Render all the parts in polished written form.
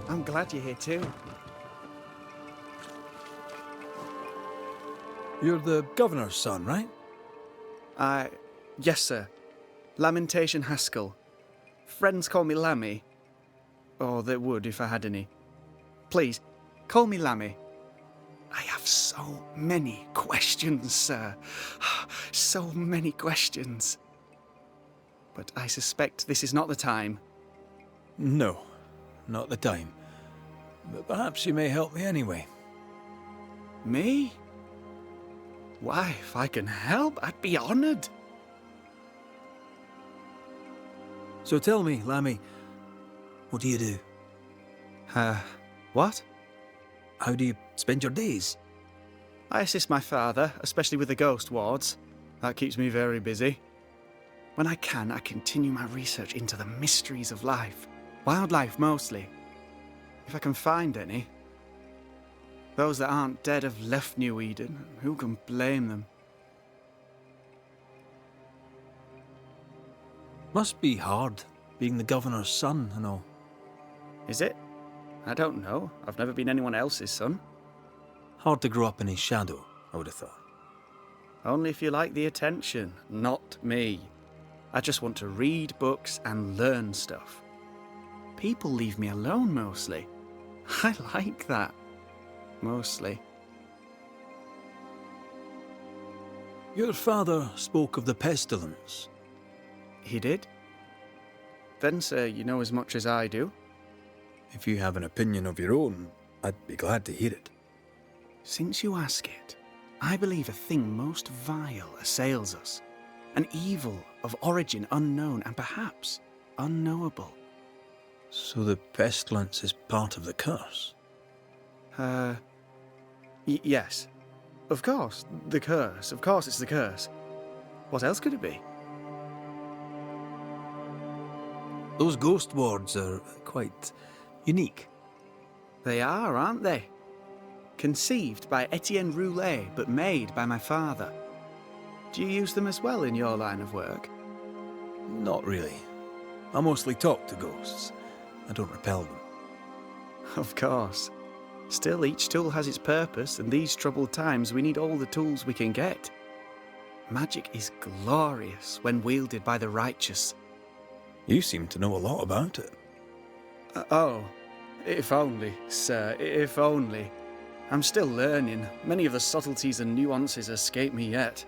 I'm glad you're here too. You're the governor's son, right? Yes, sir. Lamentation Haskell. Friends call me Lammy. Or they would if I had any. Please, call me Lammy. I have so many questions, sir. So many questions. But I suspect this is not the time. No, not the time. But perhaps you may help me anyway. Me? Why, if I can help, I'd be honoured. So tell me, Lammy, what do you do? What? How do you spend your days? I assist my father, especially with the ghost wards. That keeps me very busy. When I can, I continue my research into the mysteries of life. Wildlife, mostly. If I can find any. Those that aren't dead have left New Eden. Who can blame them? Must be hard, being the governor's son and all. Is it? I don't know. I've never been anyone else's son. Hard to grow up in his shadow, I would have thought. Only if you like the attention, not me. I just want to read books and learn stuff. People leave me alone mostly. I like that. Mostly. Your father spoke of the pestilence. He did? Then, sir, you know as much as I do. If you have an opinion of your own, I'd be glad to hear it. Since you ask it, I believe a thing most vile assails us. An evil of origin unknown and perhaps unknowable. So the pestilence is part of the curse? Yes. Of course, the curse. Of course it's the curse. What else could it be? Those ghost wards are quite unique. They are, aren't they? Conceived by Etienne Roulet, but made by my father. Do you use them as well in your line of work? Not really. I mostly talk to ghosts. I don't repel them. Of course. Still, each tool has its purpose, and these troubled times we need all the tools we can get. Magic is glorious when wielded by the righteous. You seem to know a lot about it. Oh, if only, sir, if only. I'm still learning. Many of the subtleties and nuances escape me yet.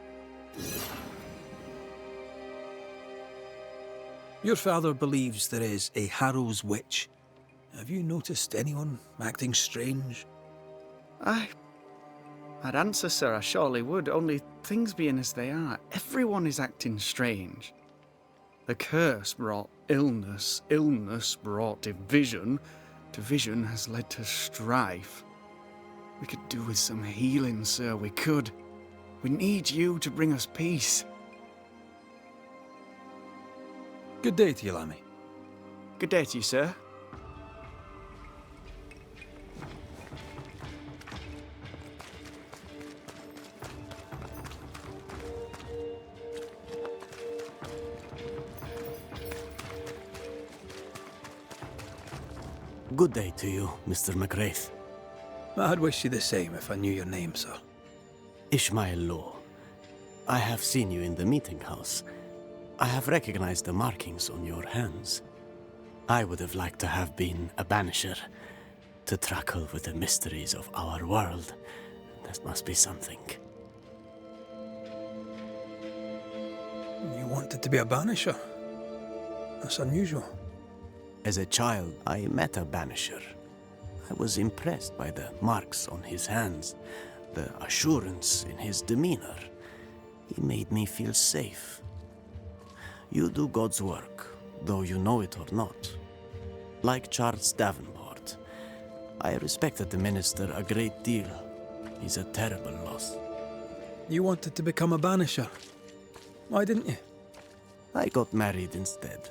Your father believes there is a Harrow's witch. Have you noticed anyone acting strange? I'd answer, sir, I surely would, only things being as they are, everyone is acting strange. The curse brought illness, illness brought division, division has led to strife. We could do with some healing, sir, we could. We need you to bring us peace. Good day to you, Lammy. Good day to you, sir. Good day to you, Mr. McGrath. I'd wish you the same if I knew your name, sir. Ishmael Law. I have seen you in the meeting house. I have recognized the markings on your hands. I would have liked to have been a banisher, to truckle with the mysteries of our world. That must be something. You wanted to be a banisher? That's unusual. As a child, I met a banisher. I was impressed by the marks on his hands, the assurance in his demeanor. He made me feel safe. You do God's work, though you know it or not. Like Charles Davenport, I respected the minister a great deal. He's a terrible loss. You wanted to become a banisher. Why didn't you? I got married instead.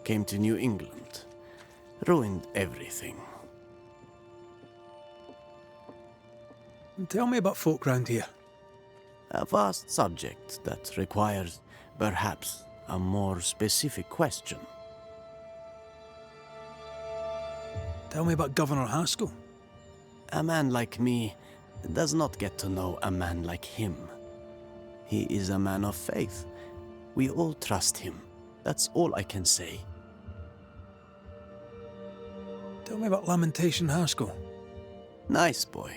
Came to New England. Ruined everything. Tell me about folk round here. A vast subject that requires, perhaps, a more specific question. Tell me about Governor Haskell. A man like me does not get to know a man like him. He is a man of faith. We all trust him. That's all I can say. Tell me about Lamentation Haskell. Nice boy.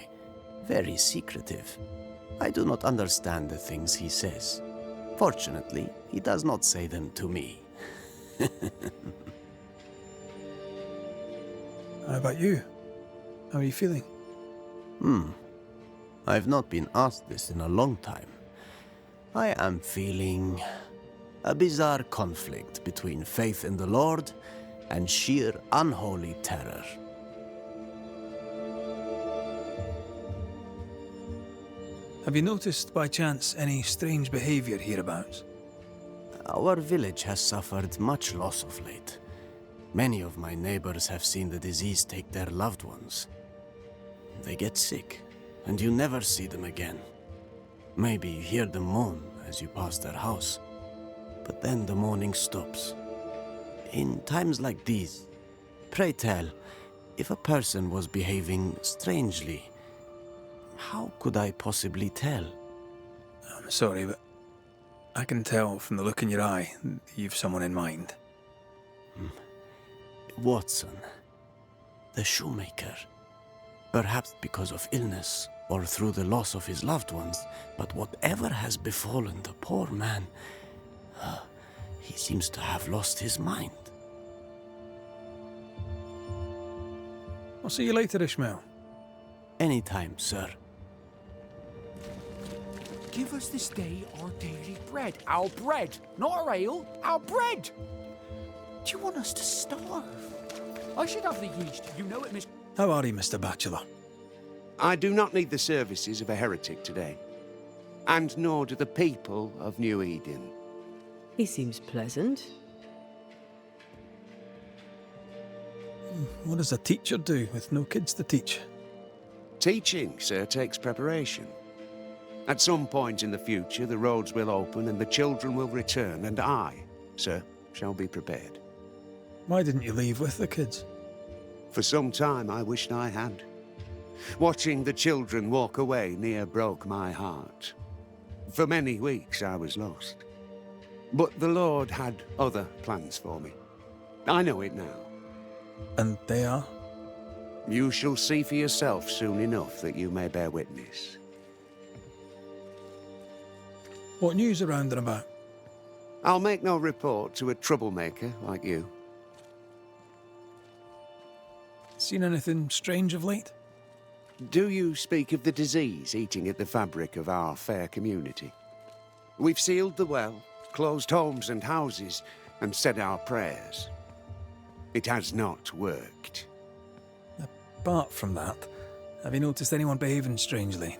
Very secretive. I do not understand the things he says. Fortunately, he does not say them to me. How about you? How are you feeling? I've not been asked this in a long time. I am feeling a bizarre conflict between faith in the Lord and sheer unholy terror. Have you noticed, by chance, any strange behavior hereabouts? Our village has suffered much loss of late. Many of my neighbors have seen the disease take their loved ones. They get sick, and you never see them again. Maybe you hear them moan as you pass their house, but then the moaning stops. In times like these, pray tell, if a person was behaving strangely, how could I possibly tell? I'm sorry, but I can tell from the look in your eye that you've someone in mind. Watson, the shoemaker. Perhaps because of illness or through the loss of his loved ones, but whatever has befallen the poor man, he seems to have lost his mind. I'll see you later, Ishmael. Anytime, sir. Give us this day our daily bread. Our bread, not our ale, our bread. Do you want us to starve? I should have the yeast. You know it, Miss... How are you, Mr. Bachelor? I do not need the services of a heretic today, and nor do the people of New Eden. He seems pleasant. What does a teacher do with no kids to teach? Teaching, sir, takes preparation. At some point in the future, the roads will open and the children will return, and I, sir, shall be prepared. Why didn't you leave with the kids? For some time I wished I had. Watching the children walk away near broke my heart. For many weeks I was lost. But the Lord had other plans for me. I know it now. And they are? You shall see for yourself soon enough that you may bear witness. What news around and about? I'll make no report to a troublemaker like you. Seen anything strange of late? Do you speak of the disease eating at the fabric of our fair community? We've sealed the well, closed homes and houses, and said our prayers. It has not worked. Apart from that, have you noticed anyone behaving strangely?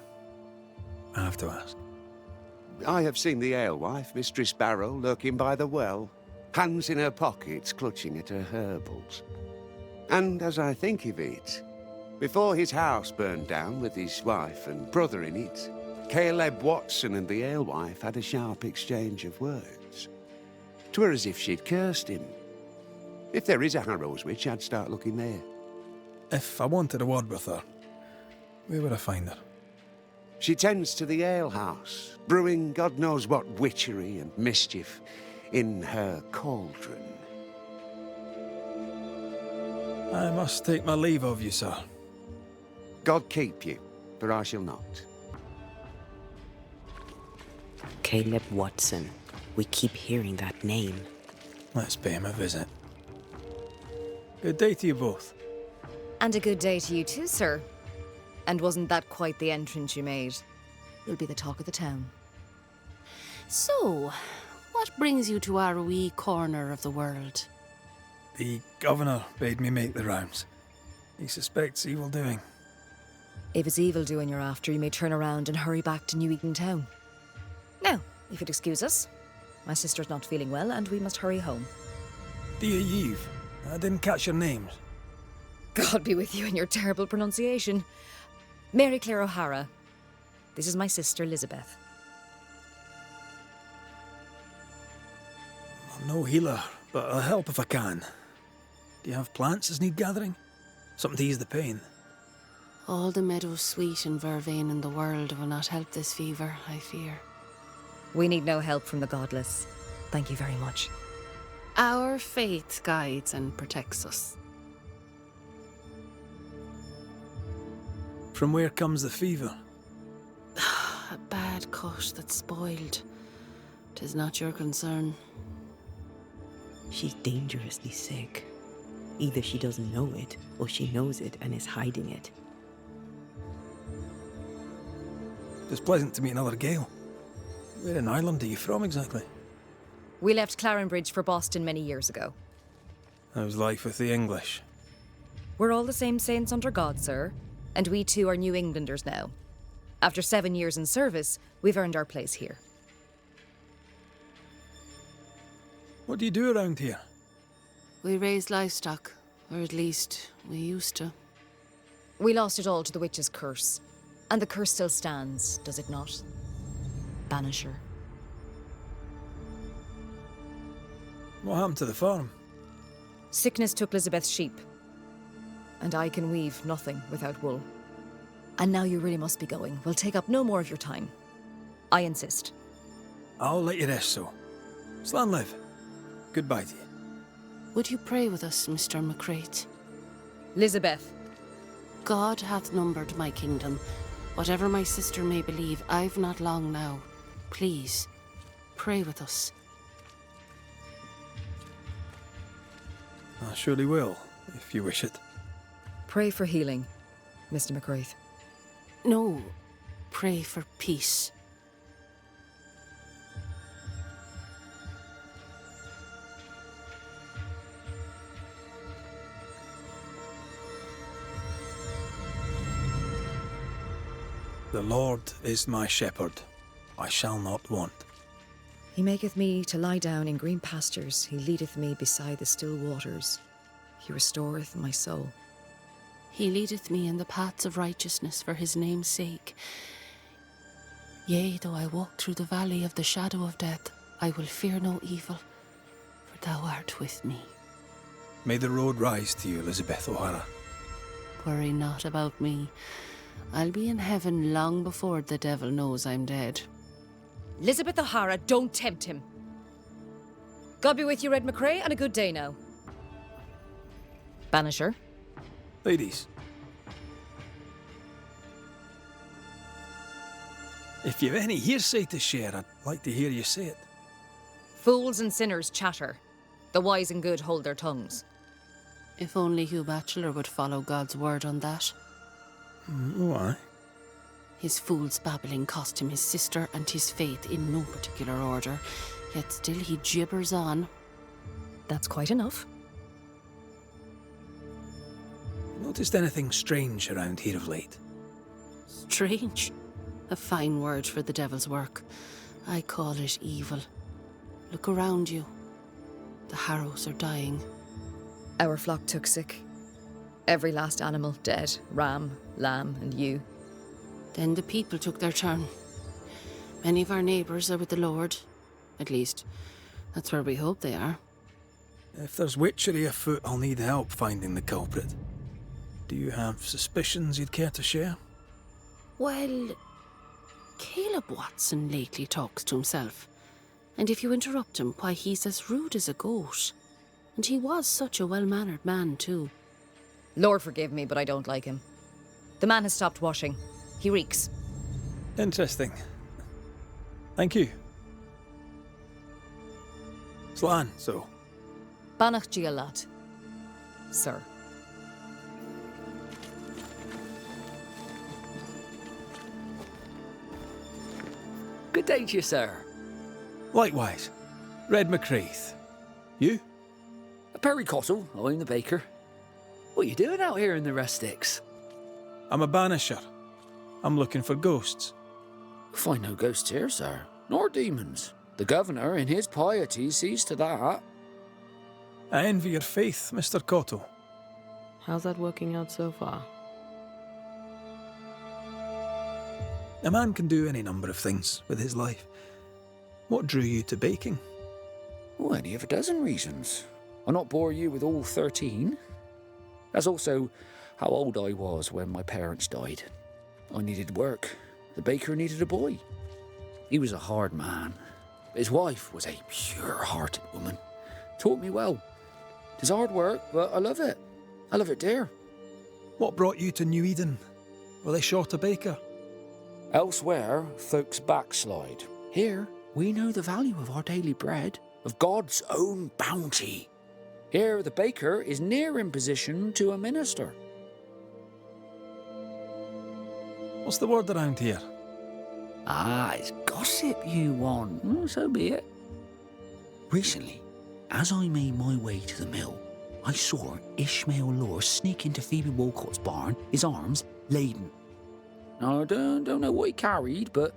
I have to ask. I have seen the alewife, Mistress Barrow, lurking by the well, hands in her pockets clutching at her herbals. And as I think of it, before his house burned down with his wife and brother in it, Caleb Watson and the alewife had a sharp exchange of words. 'Twere as if she'd cursed him. If there is a Harrow's witch, I'd start looking there. If I wanted a word with her, where would I find her? She tends to the alehouse, brewing God knows what witchery and mischief in her cauldron. I must take my leave of you, sir. God keep you, for I shall not. Caleb Watson. We keep hearing that name. Let's pay him a visit. Good day to you both. And a good day to you too, sir. And wasn't that quite the entrance you made? You'll be the talk of the town. So, what brings you to our wee corner of the world? The governor bade me make the rounds. He suspects evil doing. If it's evil doing you're after, you may turn around and hurry back to New Eden town. Now, if you'd excuse us, my sister's not feeling well and we must hurry home. Dear Yves, I didn't catch your names. God be with you and your terrible pronunciation. Mary Claire O'Hara. This is my sister, Elizabeth. I'm no healer, but I'll help if I can. Do you have plants as need gathering? Something to ease the pain. All the meadows sweet and vervain in the world will not help this fever, I fear. We need no help from the godless. Thank you very much. Our faith guides and protects us. From where comes the fever? A bad cut that's spoiled. 'Tis not your concern. She's dangerously sick. Either she doesn't know it, or she knows it and is hiding it. It's pleasant to meet another Gale. Where in Ireland are you from exactly? We left Clarenbridge for Boston many years ago. How's life with the English? We're all the same saints under God, sir, and we too are New Englanders now. After 7 years in service, we've earned our place here. What do you do around here? We raise livestock, or at least we used to. We lost it all to the witch's curse. And the curse still stands, does it not? Banisher. What happened to the farm? Sickness took Elizabeth's sheep. And I can weave nothing without wool. And now you really must be going. We'll take up no more of your time. I insist. I'll let you rest, so. Slan live. Goodbye to you. Would you pray with us, Mr. McCrate? Elizabeth. God hath numbered my kingdom. Whatever my sister may believe, I've not long now. Please, pray with us. I surely will, if you wish it. Pray for healing, Mr. McCraith. No, pray for peace. The Lord is my shepherd. I shall not want. He maketh me to lie down in green pastures. He leadeth me beside the still waters. He restoreth my soul. He leadeth me in the paths of righteousness for his name's sake. Yea, though I walk through the valley of the shadow of death, I will fear no evil, for thou art with me. May the road rise to you, Elizabeth O'Hara. Worry not about me. I'll be in heaven long before the devil knows I'm dead. Elizabeth O'Hara, don't tempt him. God be with you, Red McCrae, and a good day now. Banisher. Ladies. If you've any hearsay to share, I'd like to hear you say it. Fools and sinners chatter. The wise and good hold their tongues. If only Hugh Batchelor would follow God's word on that. Why? His fool's babbling cost him his sister and his faith in no particular order, yet still he gibbers on. That's quite enough. Noticed anything strange around here of late? Strange. A fine word for the devil's work. I call it evil. Look around you. The harrows are dying. Our flock took sick. Every last animal dead. Ram, lamb, and ewe. Then the people took their turn. Many of our neighbours are with the Lord. At least, that's where we hope they are. If there's witchery afoot, I'll need help finding the culprit. Do you have suspicions you'd care to share? Well, Caleb Watson lately talks to himself. And if you interrupt him, why, he's as rude as a goat. And he was such a well-mannered man, too. Lord forgive me, but I don't like him. The man has stopped washing. He reeks. Interesting. Thank you. Slan, so. Banach Gialat, sir. Good day to you, sir. Likewise. Red McCraith. You? Perry Cottle, I'm the baker. What are you doing out here in the rustics? I'm a banisher. I'm looking for ghosts. Find no ghosts here, sir, nor demons. The governor, in his piety, sees to that. I envy your faith, Mr. Cotto. How's that working out so far? A man can do any number of things with his life. What drew you to baking? Oh, any of a dozen reasons. I'll not bore you with all 13. There's also how old I was when my parents died. I needed work. The baker needed a boy. He was a hard man. His wife was a pure-hearted woman. Taught me well. It's hard work, but I love it. I love it dear. What brought you to New Eden? Were they short a baker? Elsewhere, folks backslide. Here, we know the value of our daily bread, of God's own bounty. Here, the baker is near in position to a minister. What's the word around here? Ah, it's gossip you want. So be it. Recently, as I made my way to the mill, I saw Ishmael Lore sneak into Phoebe Walcott's barn, his arms laden. Now, I don't know what he carried, but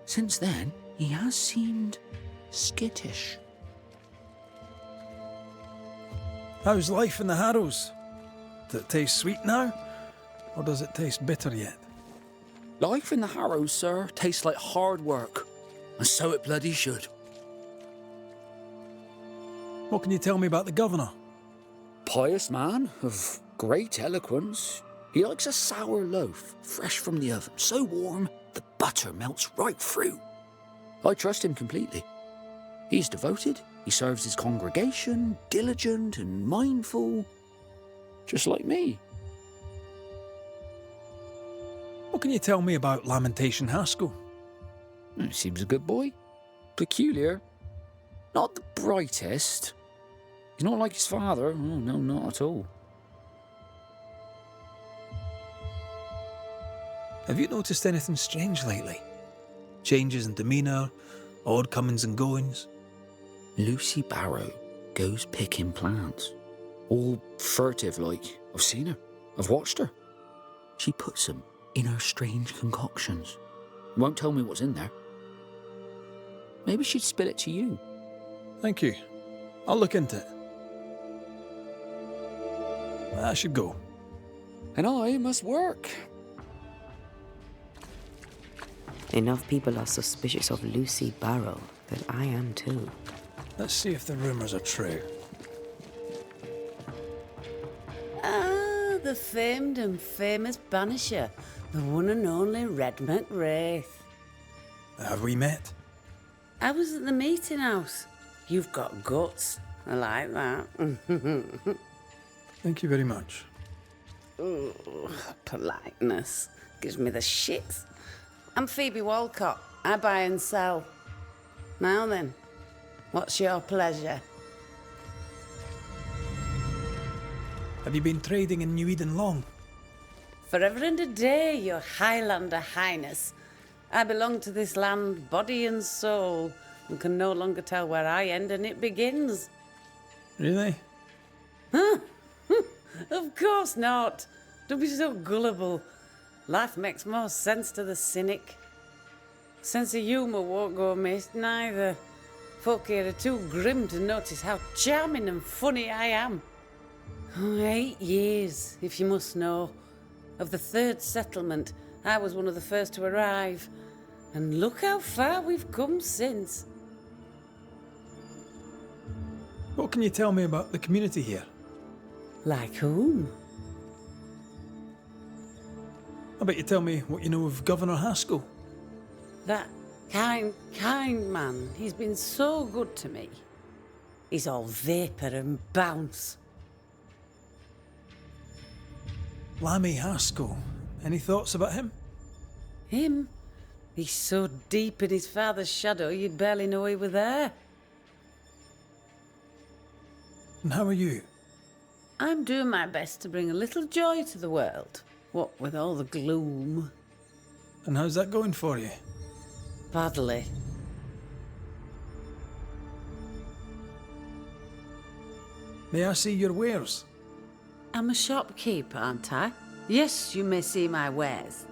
since then, he has seemed skittish. How's life in the Harrows? Does it taste sweet now? Or does it taste bitter yet? Life in the Harrows, sir, tastes like hard work. And so it bloody should. What can you tell me about the governor? Pious man of great eloquence. He likes a sour loaf, fresh from the oven, so warm the butter melts right through. I trust him completely. He's devoted, he serves his congregation, diligent and mindful, just like me. What can you tell me about Lamentation Haskell? Seems a good boy. Peculiar. Not the brightest. He's not like his father. Oh, no, not at all. Have you noticed anything strange lately? Changes in demeanour, odd comings and goings? Lucy Barrow goes picking plants. All furtive like. I've seen her. I've watched her. She puts them in her strange concoctions. Won't tell me what's in there. Maybe she'd spill it to you. Thank you. I'll look into it. I should go. And I must work. Enough people are suspicious of Lucy Barrow that I am too. Let's see if the rumours are true. Ah, the famed and famous Banisher, the one and only Red McWraith. Have we met? I was at the meeting house. You've got guts. I like that. Thank you very much. Ooh, politeness gives me the shits. I'm Phoebe Walcott. I buy and sell. Now then, what's your pleasure? Have you been trading in New Eden long? Forever and a day, your Highlander Highness. I belong to this land, body and soul, and can no longer tell where I end and it begins. Really? Of course not. Don't be so gullible. Life makes more sense to the cynic. Sense of humour won't go amiss, neither. Folk here are too grim to notice how charming and funny I am. 8 years, if you must know. Of the third settlement, I was one of the first to arrive. And look how far we've come since. What can you tell me about the community here? Like whom? I bet you tell me what you know of Governor Haskell. That kind man. He's been so good to me. He's all vapour and bounce. Lammy Haskell. Any thoughts about him? Him? He's so deep in his father's shadow you'd barely know he were there. And how are you? I'm doing my best to bring a little joy to the world. What with all the gloom. And how's that going for you? Badly. May I see your wares? I'm a shopkeep, aren't I? Yes, you may see my wares.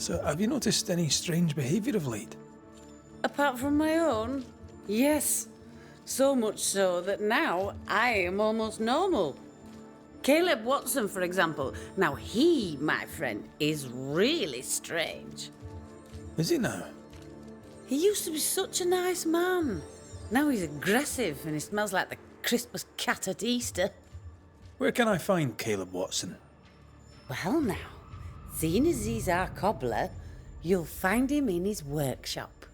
So, have you noticed any strange behaviour of late? Apart from my own? Yes. So much so that now I am almost normal. Caleb Watson, for example. Now he, my friend, is really strange. Is he now? He used to be such a nice man. Now he's aggressive and he smells like the Christmas cat at Easter. Where can I find Caleb Watson? Well now, seeing as he's our cobbler, you'll find him in his workshop.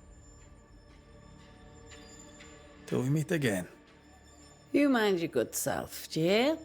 Till we meet again. You mind your good self, do you hear?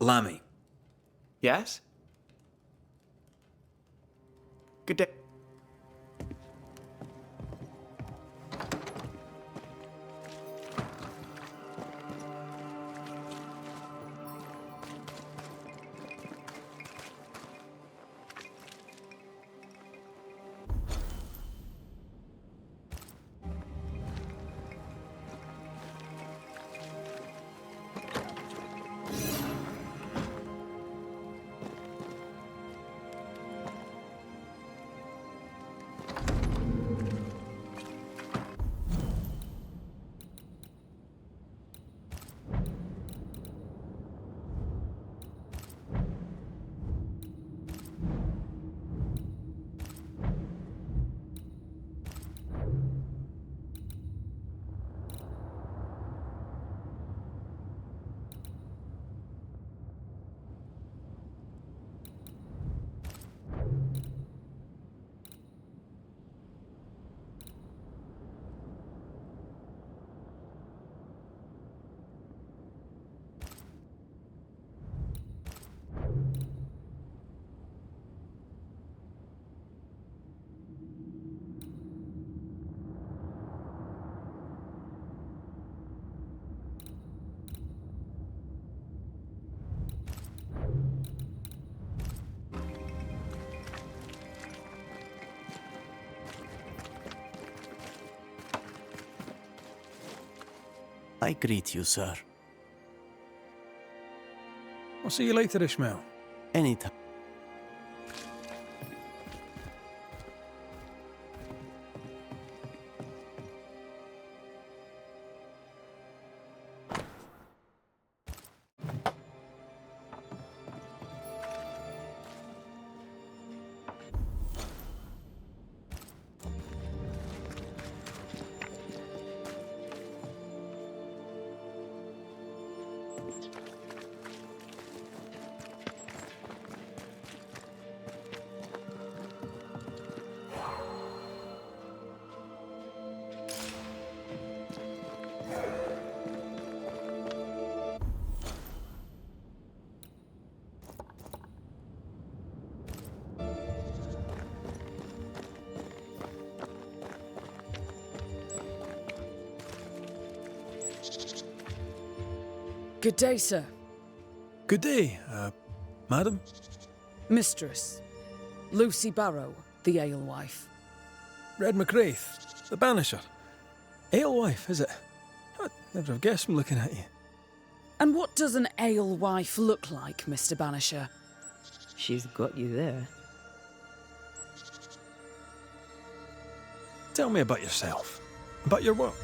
Lammy. Yes? Good day. I greet you, sir. I'll see you later, Ishmael. Anytime. Good day, sir. Good day, madam. Mistress. Lucy Barrow, the alewife. Red McWraith, the Banisher. Alewife, is it? I'd never have guessed from looking at you. And what does an alewife look like, Mr. Banisher? She's got you there. Tell me about yourself, about your work.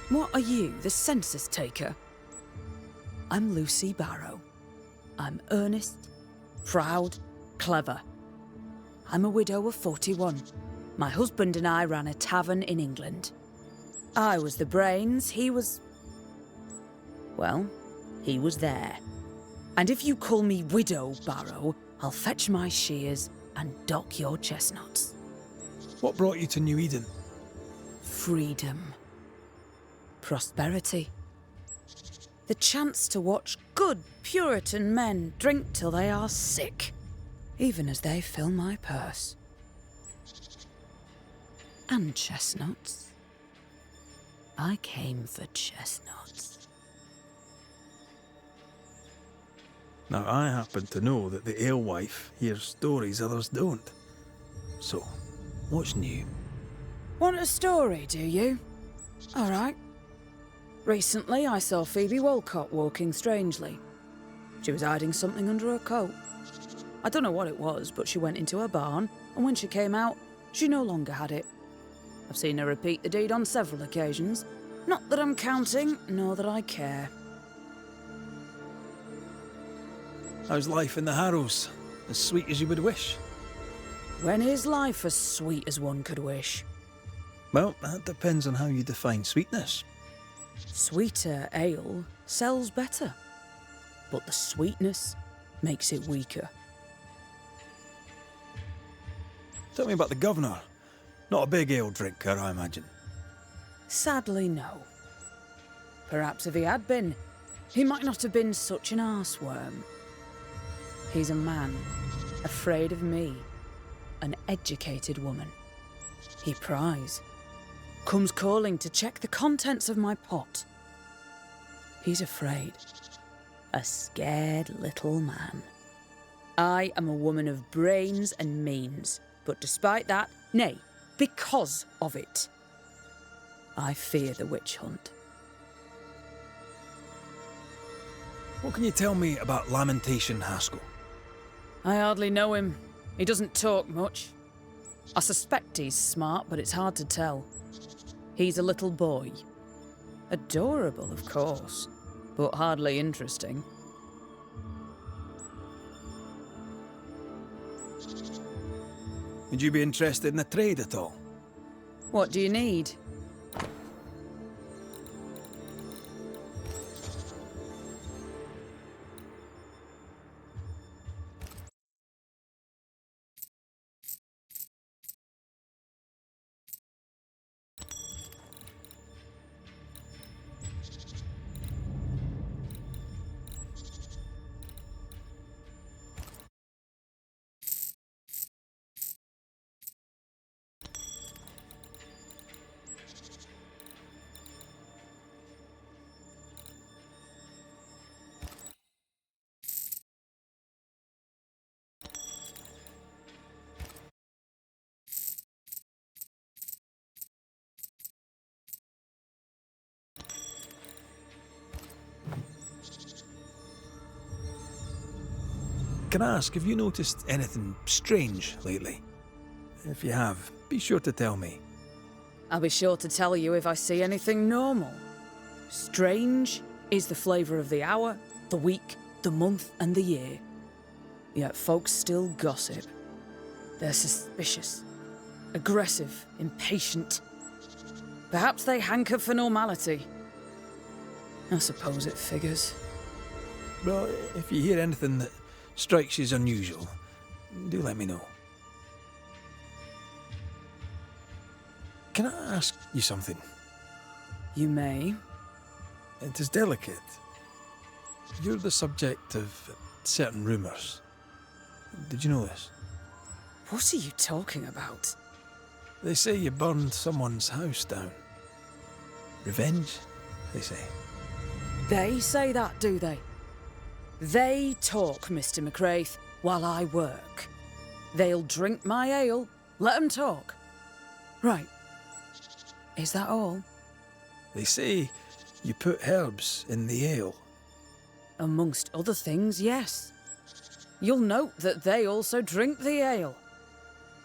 What are you, the census taker? I'm Lucy Barrow. I'm earnest, proud, clever. I'm a widow of 41. My husband and I ran a tavern in England. I was the brains, he was... well, he was there. And if you call me Widow Barrow, I'll fetch my shears and dock your chestnuts. What brought you to New Eden? Freedom. Prosperity. The chance to watch good Puritan men drink till they are sick, even as they fill my purse. And chestnuts. I came for chestnuts. Now, I happen to know that the alewife hears stories others don't. So, what's new? Want a story, do you? All right. Recently, I saw Phoebe Walcott walking strangely. She was hiding something under her coat. I don't know what it was, but she went into her barn, and when she came out, she no longer had it. I've seen her repeat the deed on several occasions. Not that I'm counting, nor that I care. How's life in the Harrows? As sweet as you would wish? When is life as sweet as one could wish? Well, that depends on how you define sweetness. Sweeter ale sells better, but the sweetness makes it weaker. Tell me about the governor. Not a big ale drinker, I imagine. Sadly, no. Perhaps if he had been, he might not have been such an arseworm. He's a man, afraid of me, an educated woman. He pries, comes calling to check the contents of my pot. He's afraid, a scared little man. I am a woman of brains and means, but despite that, nay, because of it, I fear the witch hunt. What can you tell me about Lamentation Haskell? I hardly know him. He doesn't talk much. I suspect he's smart, but it's hard to tell. He's a little boy. Adorable, of course, but hardly interesting. Would you be interested in a trade at all? What do you need? Can I ask, have you noticed anything strange lately? If you have, be sure to tell me. I'll be sure to tell you if I see anything normal. Strange is the flavour of the hour, the week, the month, and the year. Yet folks still gossip. They're suspicious, aggressive, impatient. Perhaps they hanker for normality. I suppose it figures. Well, if you hear anything that strikes you as unusual, do let me know. Can I ask you something? You may. It is delicate. You're the subject of certain rumours. Did you know this? What are you talking about? They say you burned someone's house down. Revenge, they say. They say that, do they? They talk, Mr. McCraith, while I work. They'll drink my ale, let 'em talk. Right. Is that all? They say you put herbs in the ale. Amongst other things, yes. You'll note that they also drink the ale.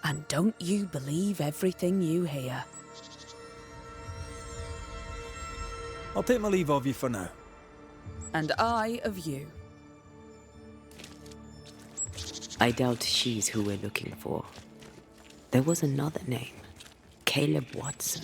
And don't you believe everything you hear. I'll take my leave of you for now. And I of you. I doubt she's who we're looking for. There was another name. Caleb Watson.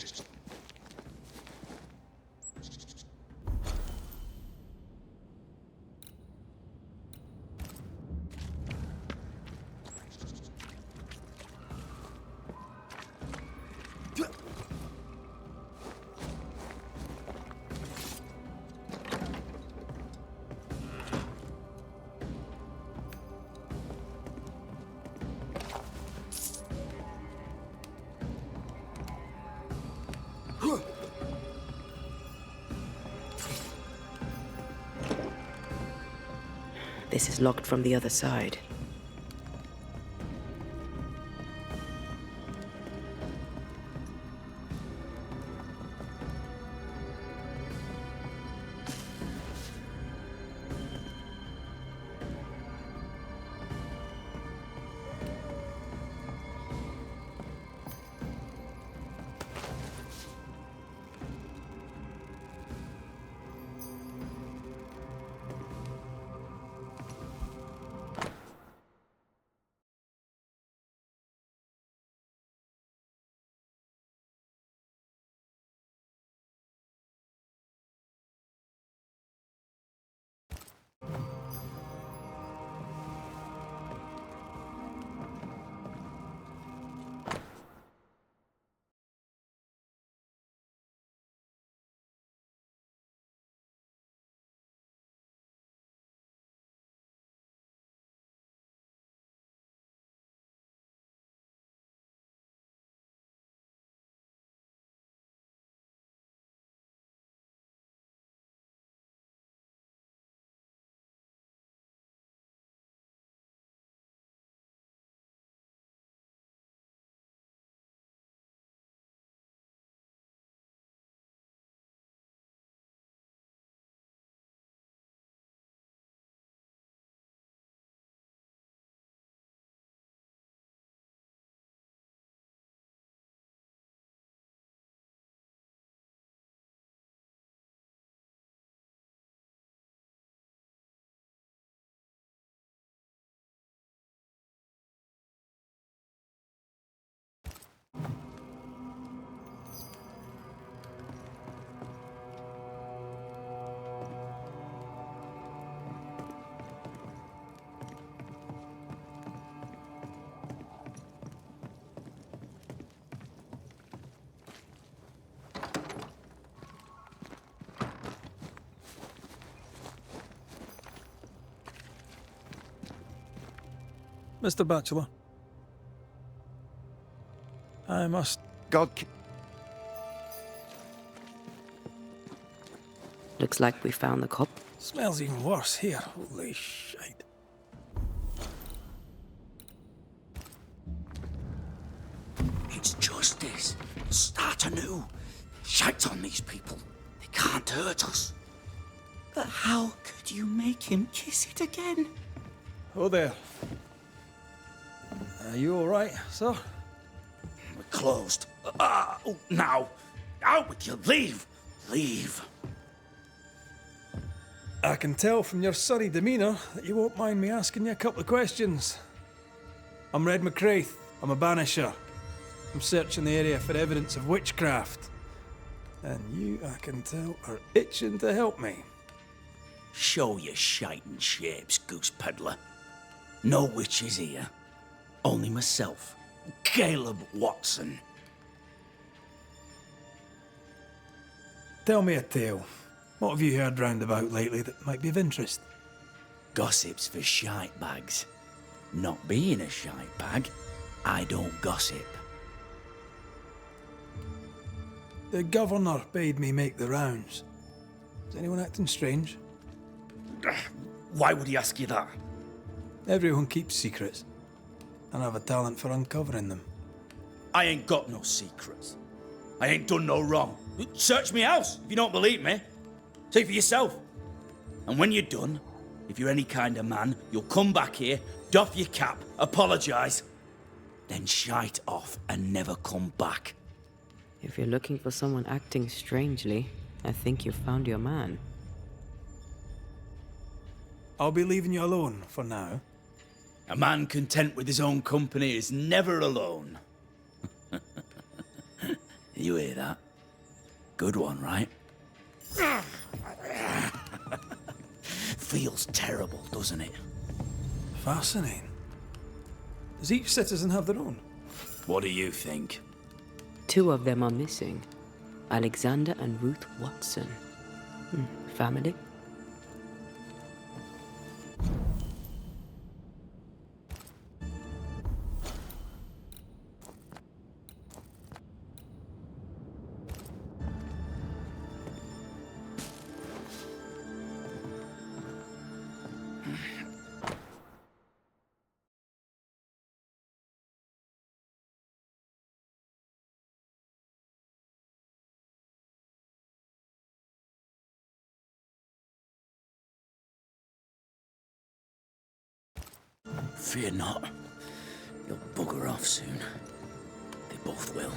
This is locked from the other side. Mr. Bachelor, I must... God... Looks like we found the cop. Smells even worse here. Holy shite. It's justice. Start anew. Shout on these people. They can't hurt us. But how could you make him kiss it again? Oh there. Are you all right, sir? We're closed. Now! Out with you! Leave! Leave! I can tell from your surly demeanour that you won't mind me asking you a couple of questions. I'm Red McCraith. I'm a Banisher. I'm searching the area for evidence of witchcraft. And you, I can tell, are itching to help me. Show your shiting shapes, goose peddler. No witches here. Only myself, Caleb Watson. Tell me a tale. What have you heard round about lately that might be of interest? Gossip's for shite bags. Not being a shite bag, I don't gossip. The governor bade me make the rounds. Is anyone acting strange? Why would he ask you that? Everyone keeps secrets, and I have a talent for uncovering them. I ain't got no secrets. I ain't done no wrong. Search me house if you don't believe me. See for yourself. And when you're done, if you're any kind of man, you'll come back here, doff your cap, apologise, then shite off and never come back. If you're looking for someone acting strangely, I think you've found your man. I'll be leaving you alone for now. A man content with his own company is never alone. You hear that? Good one, right? Feels terrible, doesn't it? Fascinating. Does each citizen have their own? What do you think? 2 of them are missing. Alexander and Ruth Watson. Family? Fear not. You'll bugger off soon. They both will.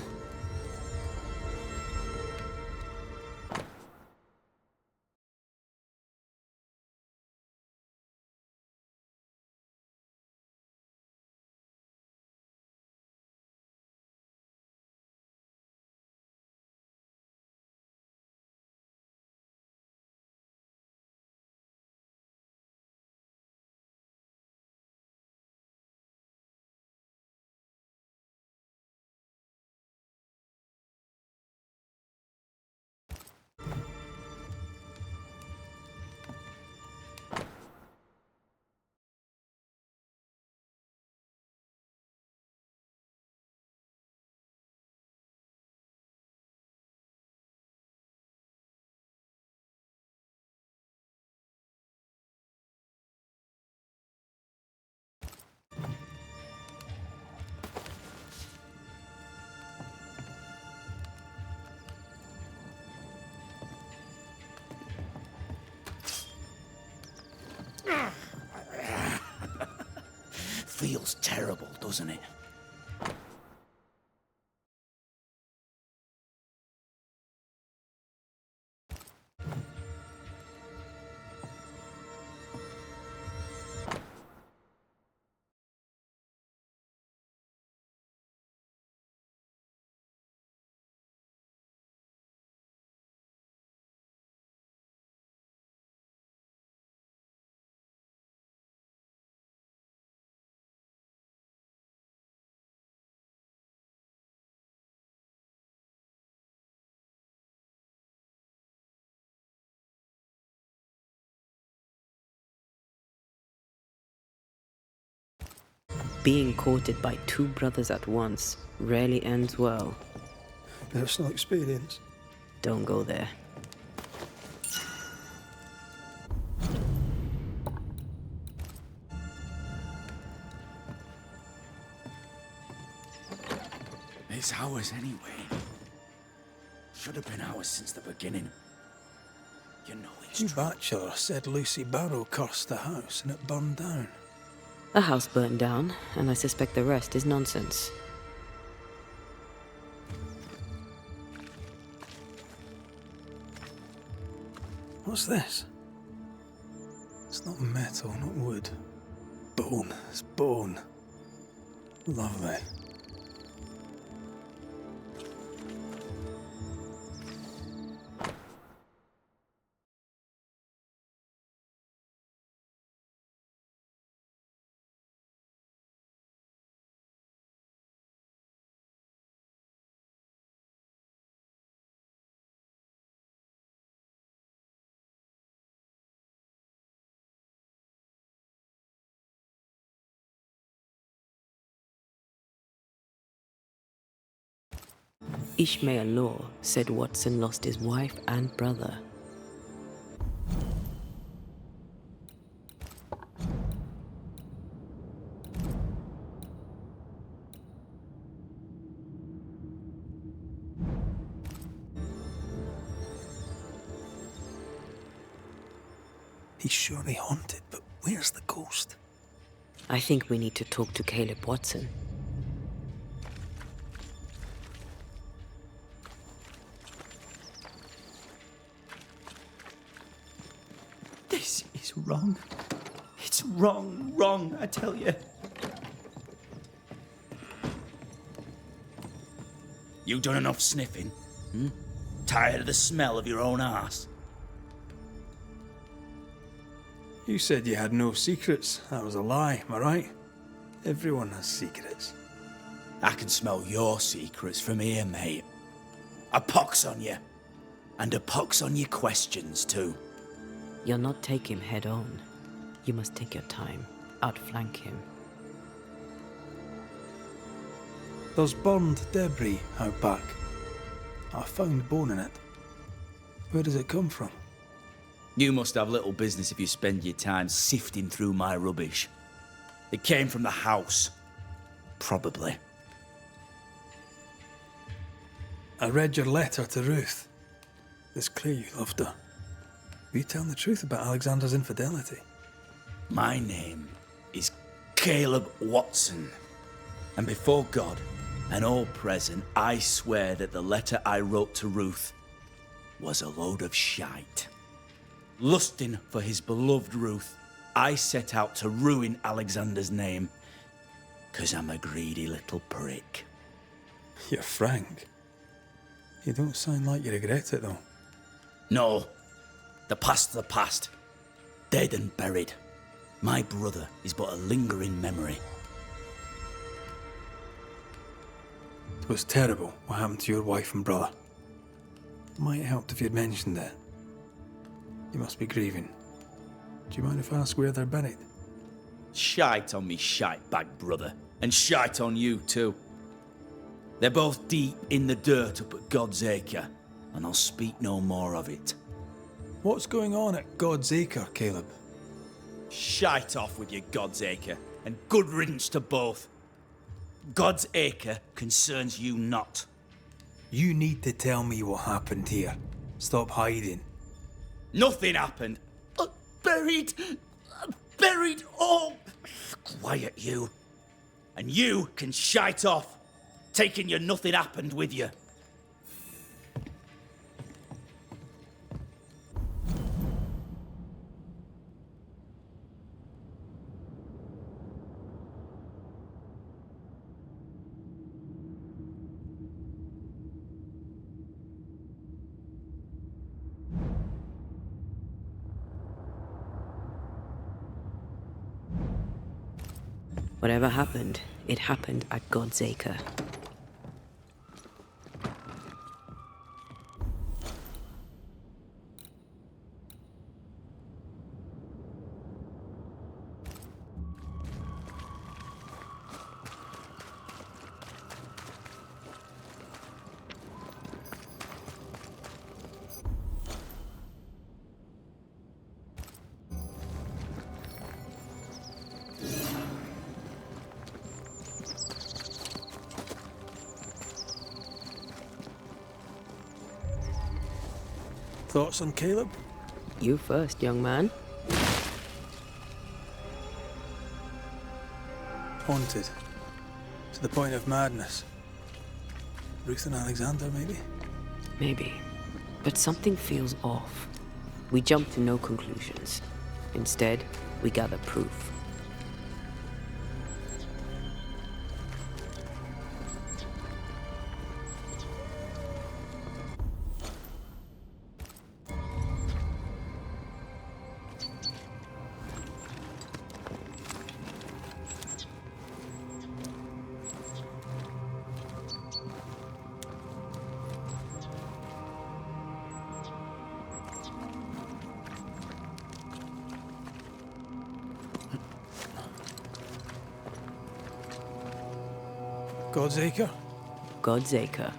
Feels terrible, doesn't it? Being courted by 2 brothers at once rarely ends well. Personal experience. Don't go there. It's ours anyway. Should have been ours since the beginning. You know it's You true. bachelor said Lucy Barrow cursed the house and it burned down. A house burned down, and I suspect the rest is nonsense. What's this? It's not metal, not wood. Bone. It's bone. Lovely. Ishmael Law said Watson lost his wife and brother. He's surely haunted, but where's the ghost? I think we need to talk to Caleb Watson. This is wrong. It's wrong, I tell you. You done enough sniffing? Tired of the smell of your own arse? You said you had no secrets. That was a lie, am I right? Everyone has secrets. I can smell your secrets from here, mate. A pox on you. And a pox on your questions, too. You'll not take him head on. You must take your time, outflank him. There's burned debris out back. I found bone in it. Where does it come from? You must have little business if you spend your time sifting through my rubbish. It came from the house. Probably. I read your letter to Ruth. It's clear you loved her. Were you telling the truth about Alexander's infidelity? My name is Caleb Watson. And before God and all present, I swear that the letter I wrote to Ruth was a load of shite. Lusting for his beloved Ruth, I set out to ruin Alexander's name, 'cause I'm a greedy little prick. You're frank. You don't sound like you regret it, though. No, the past's the past. Dead and buried. My brother is but a lingering memory. It was terrible what happened to your wife and brother. Might have helped if you'd mentioned it. You must be grieving. Do you mind if I ask where they're buried? Shite on me shite bag brother, and shite on you too. They're both deep in the dirt up at God's Acre, and I'll speak no more of it. What's going on at God's Acre, Caleb? Shite off with your God's Acre, and good riddance to both. God's Acre concerns you not. You need to tell me what happened here. Stop hiding. Nothing happened. Buried. Buried all. Quiet, you. And you can shite off, taking your nothing happened with you. Whatever happened, it happened at God's Acre. Thoughts on Caleb? You first, young man. Haunted. To the point of madness. Ruth and Alexander, maybe? Maybe. But something feels off. We jump to no conclusions. Instead, we gather proof. God's Acre? God's Acre.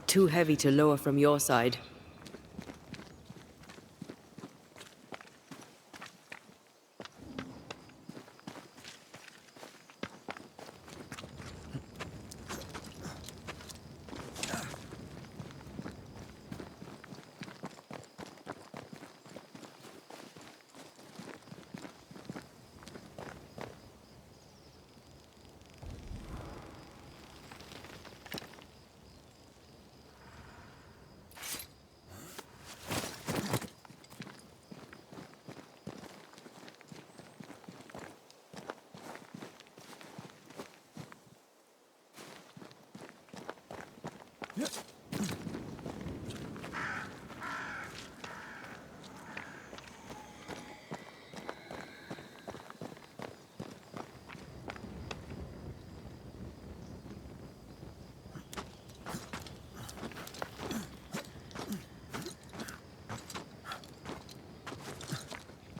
Too heavy to lower from your side.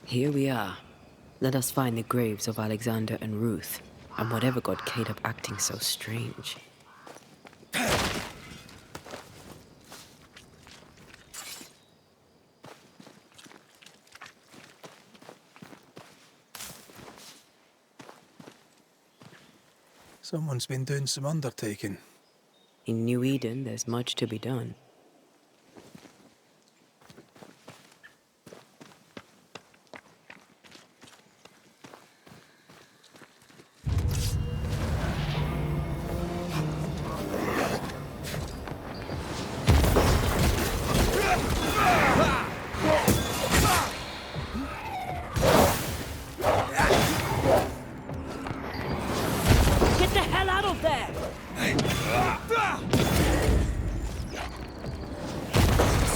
Here we are. Let us find the graves of Alexander and Ruth, and whatever got Caleb acting so strange. Someone's been doing some undertaking. In New Eden, there's much to be done.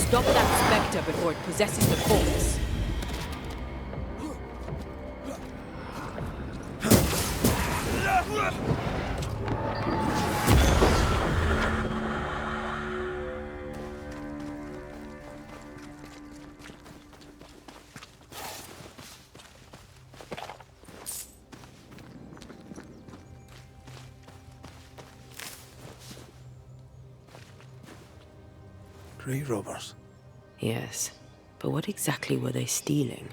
Stop that spectre before it possesses the corpse. Grave robbers. Yes, but what exactly were they stealing?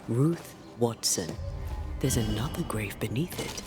Ruth Watson. There's another grave beneath it.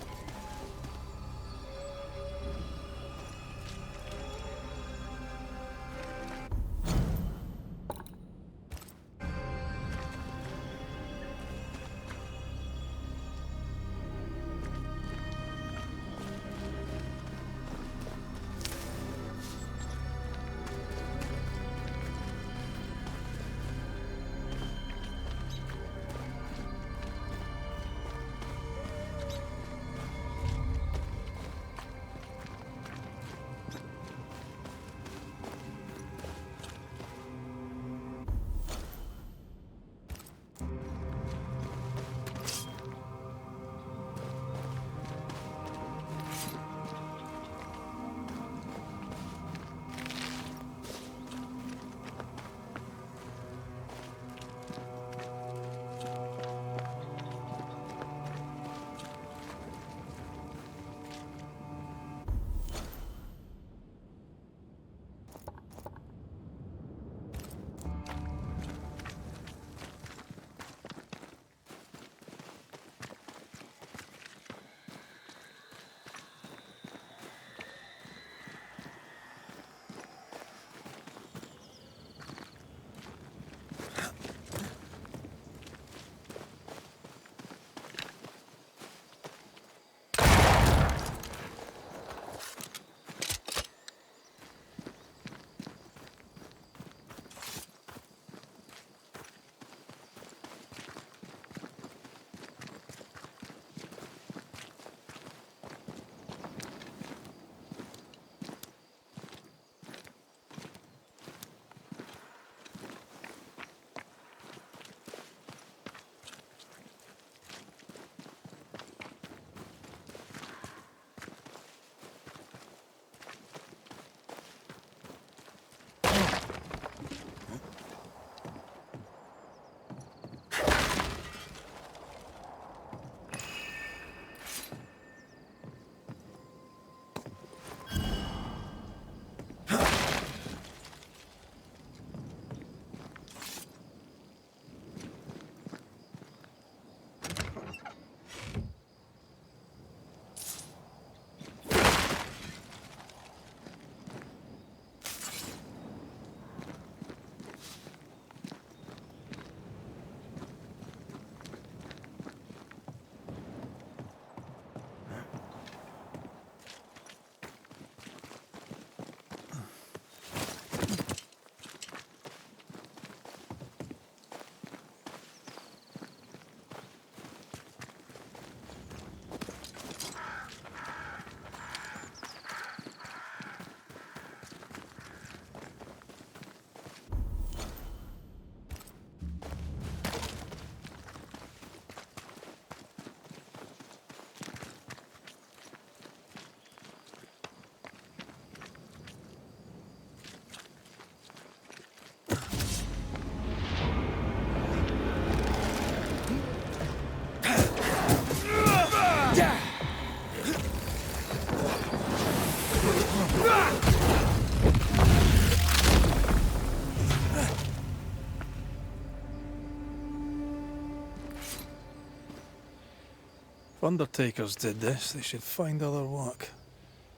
If undertakers did this, they should find other work.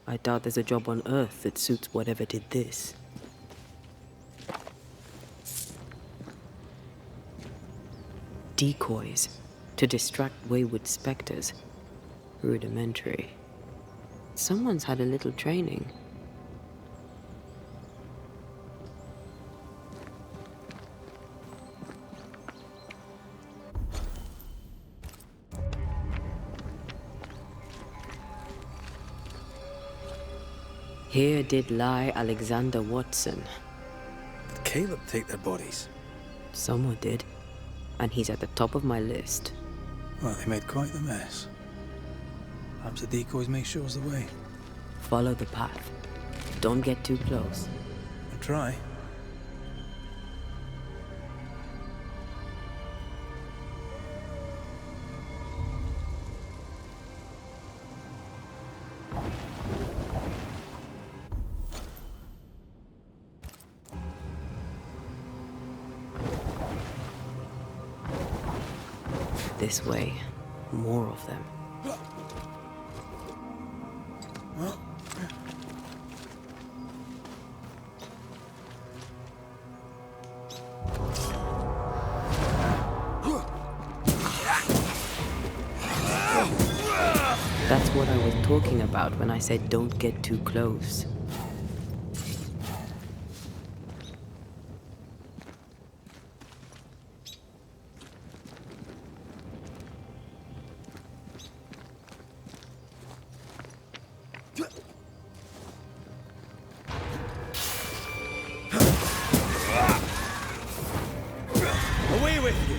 I doubt there's a job on Earth that suits whatever did this. Decoys to distract wayward specters. Rudimentary. Someone's had a little training. Here did lie Alexander Watson. Did Caleb take their bodies? Someone did. And he's at the top of my list. Well, they made quite the mess. Perhaps the decoys may show us the way. Follow the path. Don't get too close. I'll try. This way. More of them. That's what I was talking about when I said don't get too close. Away with you!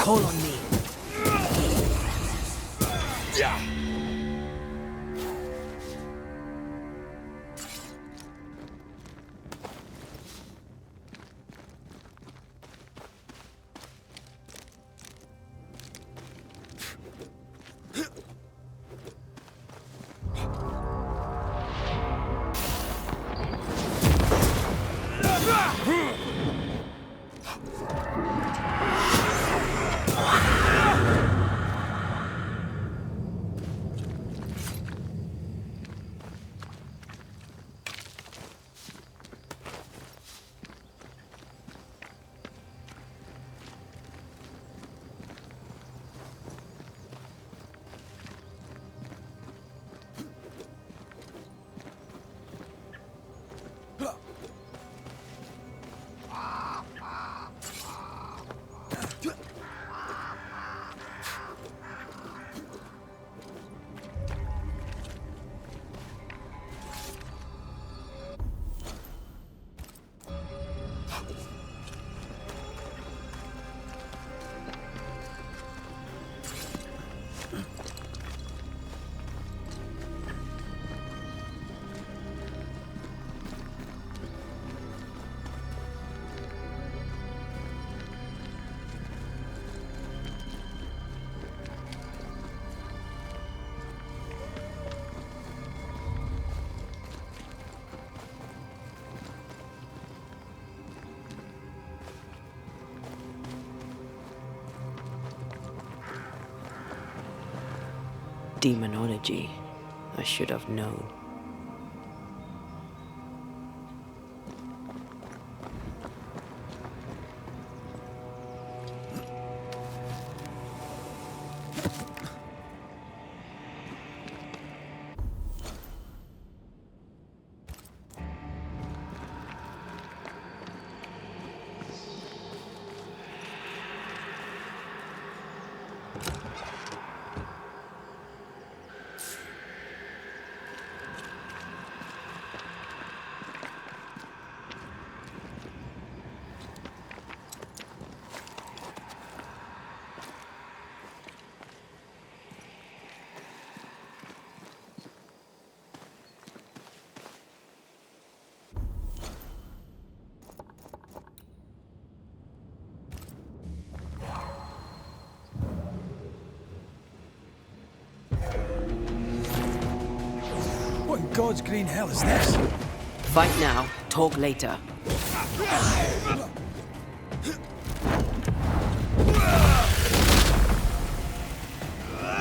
Call on me. Demonology. I should have known. God's green hell is this? Fight now, talk later.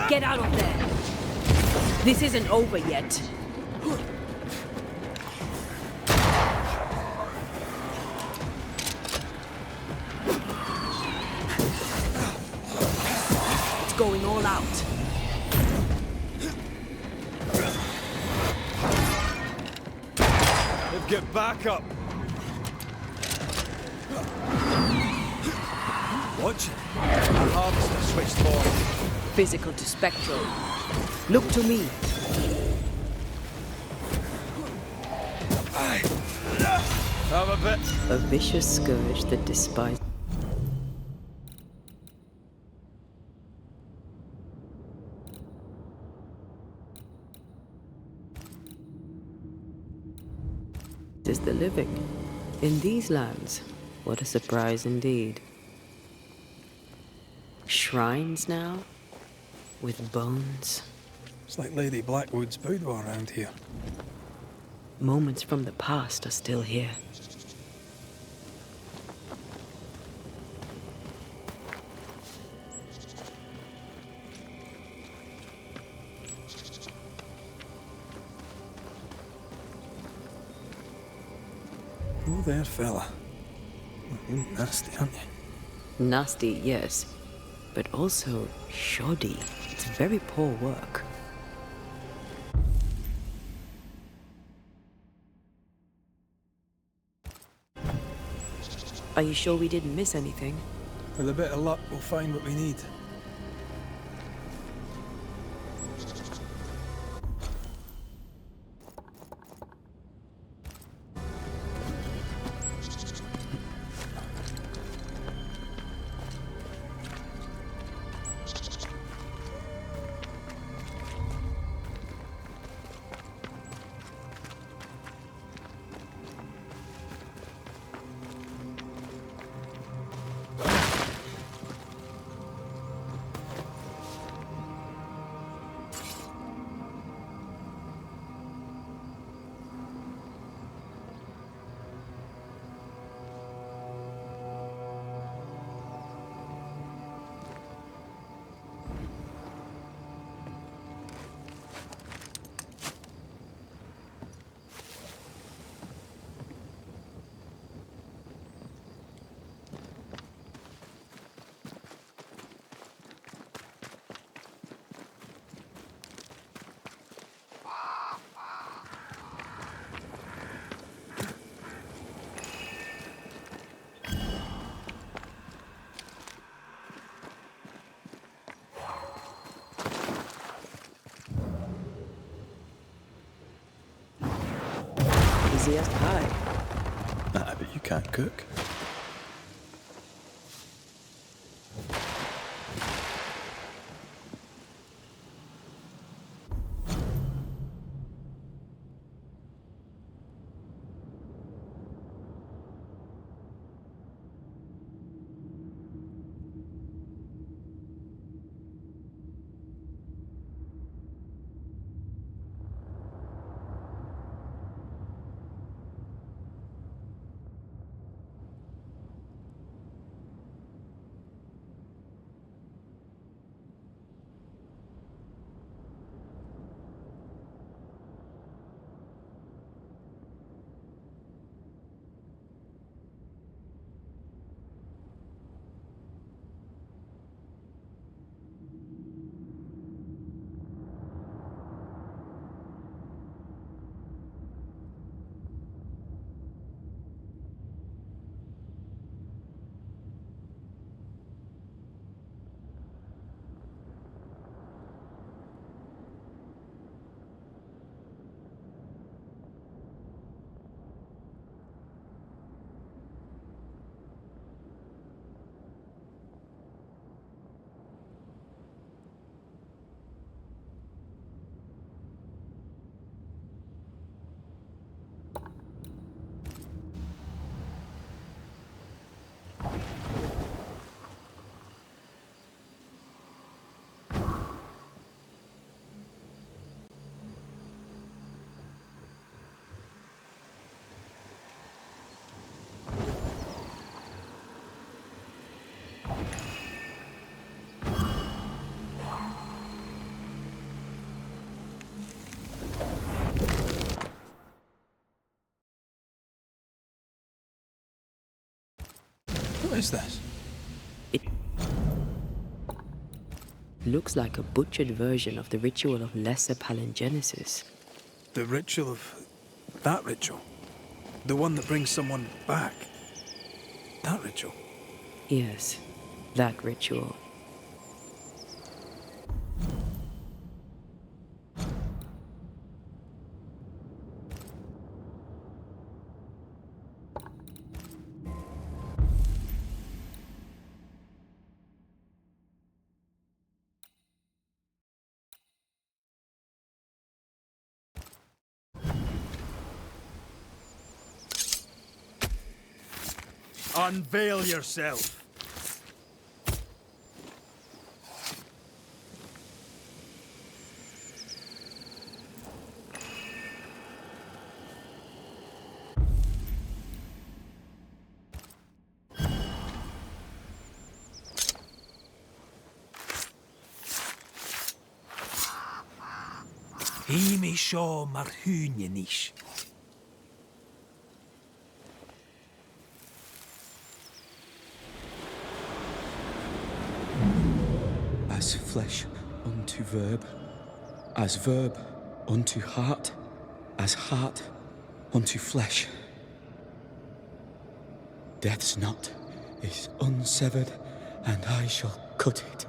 Get out of there! This isn't over yet. It's going all out. Get back up! Watch. Our harvester switched forward. Physical to spectral. Look to me. Have a bit. A vicious scourge that despises the living. In these lands, what a surprise indeed. Shrines now, with bones. It's like Lady Blackwood's boudoir around here. Moments from the past are still here. Oh, there, fella. You're nasty, aren't you? Nasty, yes, but also shoddy. It's very poor work. Are you sure we didn't miss anything? With a bit of luck, we'll find what we need. Easiest pie. Nah, but you can't cook. What is this? It looks like a butchered version of the ritual of Lesser Palingenesis. The ritual of... that ritual? The one that brings someone back? That ritual? Yes, that ritual. Unveil yourself! Himi sho marhunianish. As flesh unto verb, as verb unto heart, as heart unto flesh. Death's knot is unsevered, and I shall cut it.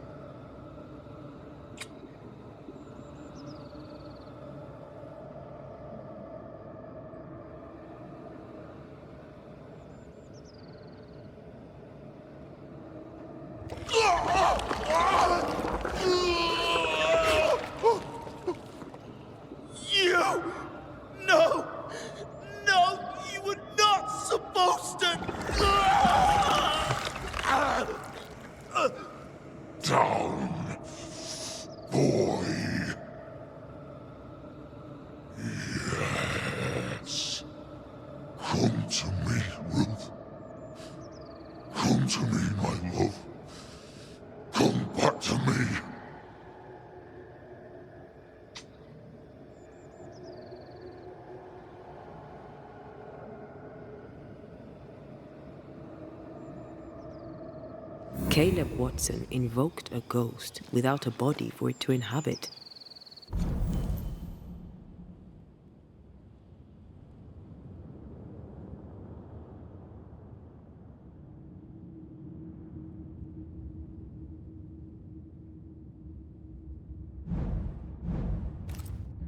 Caleb Watson invoked a ghost without a body for it to inhabit.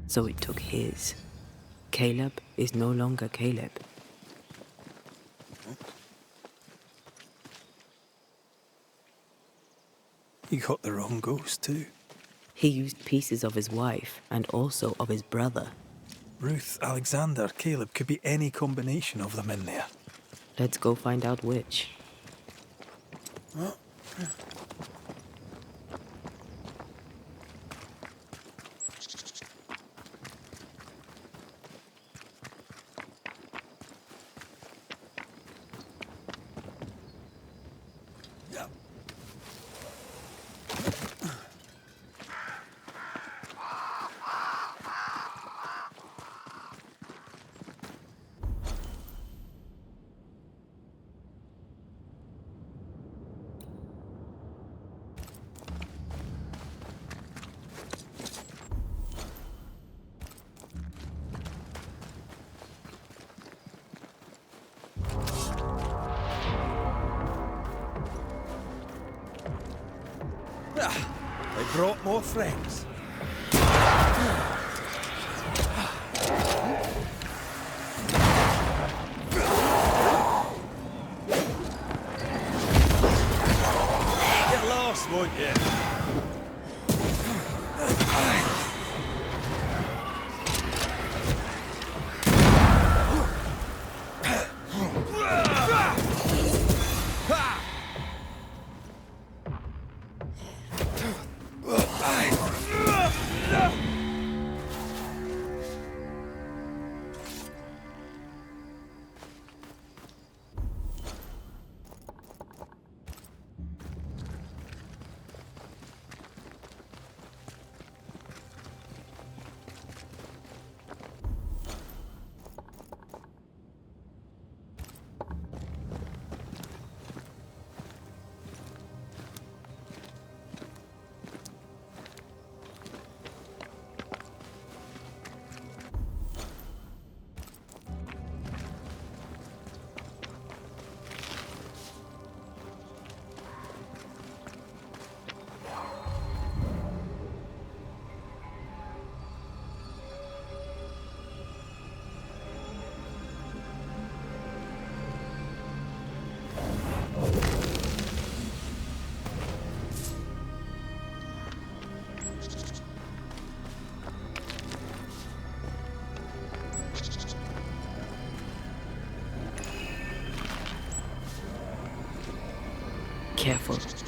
So it took his. Caleb is no longer Caleb. He got the wrong ghost too. He used pieces of his wife and also of his brother. Ruth, Alexander, Caleb could be any combination of them in there. Let's go find out which. They brought more friends. Get lost, won't you?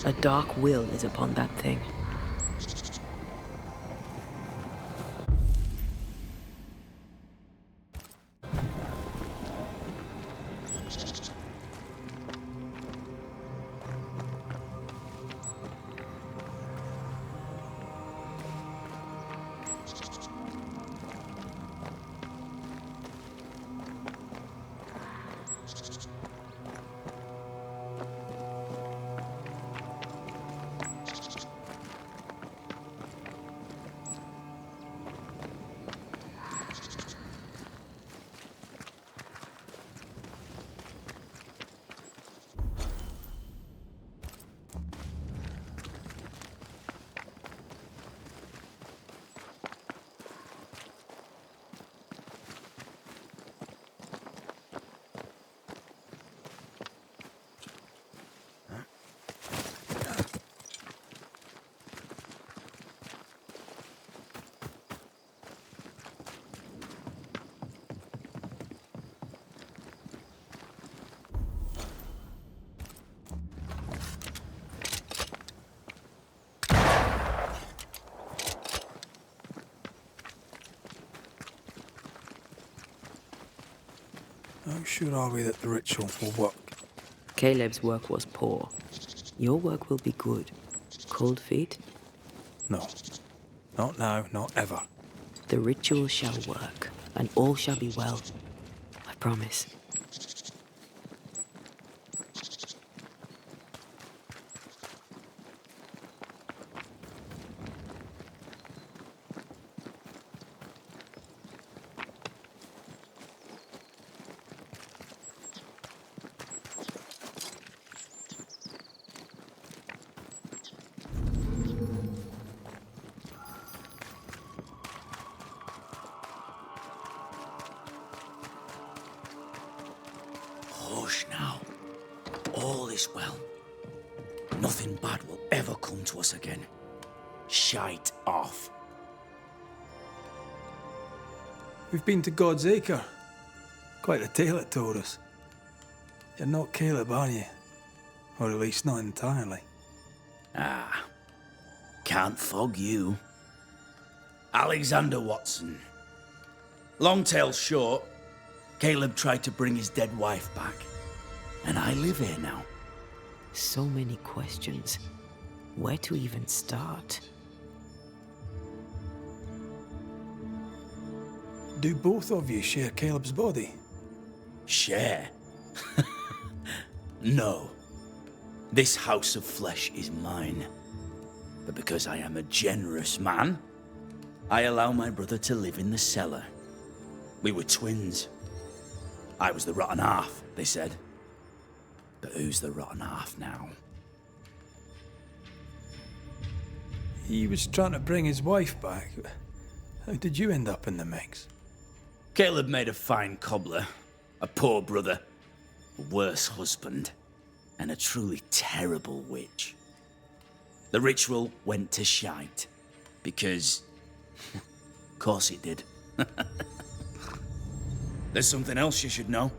A dark will is upon that thing. How sure are we that the ritual will work? Caleb's work was poor. Your work will be good. Cold feet? No. Not now, not ever. The ritual shall work, and all shall be well. I promise. Hush now. All is well. Nothing bad will ever come to us again. Shite off. We've been to God's Acre. Quite a tale it told us. You're not Caleb, are you? Or at least not entirely. Ah, can't fog you. Alexander Watson. Long tale short, Caleb tried to bring his dead wife back. And I live here now. So many questions. Where to even start? Do both of you share Caleb's body? Share? No. This house of flesh is mine. But because I am a generous man, I allow my brother to live in the cellar. We were twins. I was the rotten half, they said. But who's the rotten half now? He was trying to bring his wife back. How did you end up in the mix? Caleb made a fine cobbler, a poor brother, a worse husband, and a truly terrible witch. The ritual went to shite, because... of course it did. There's something else you should know,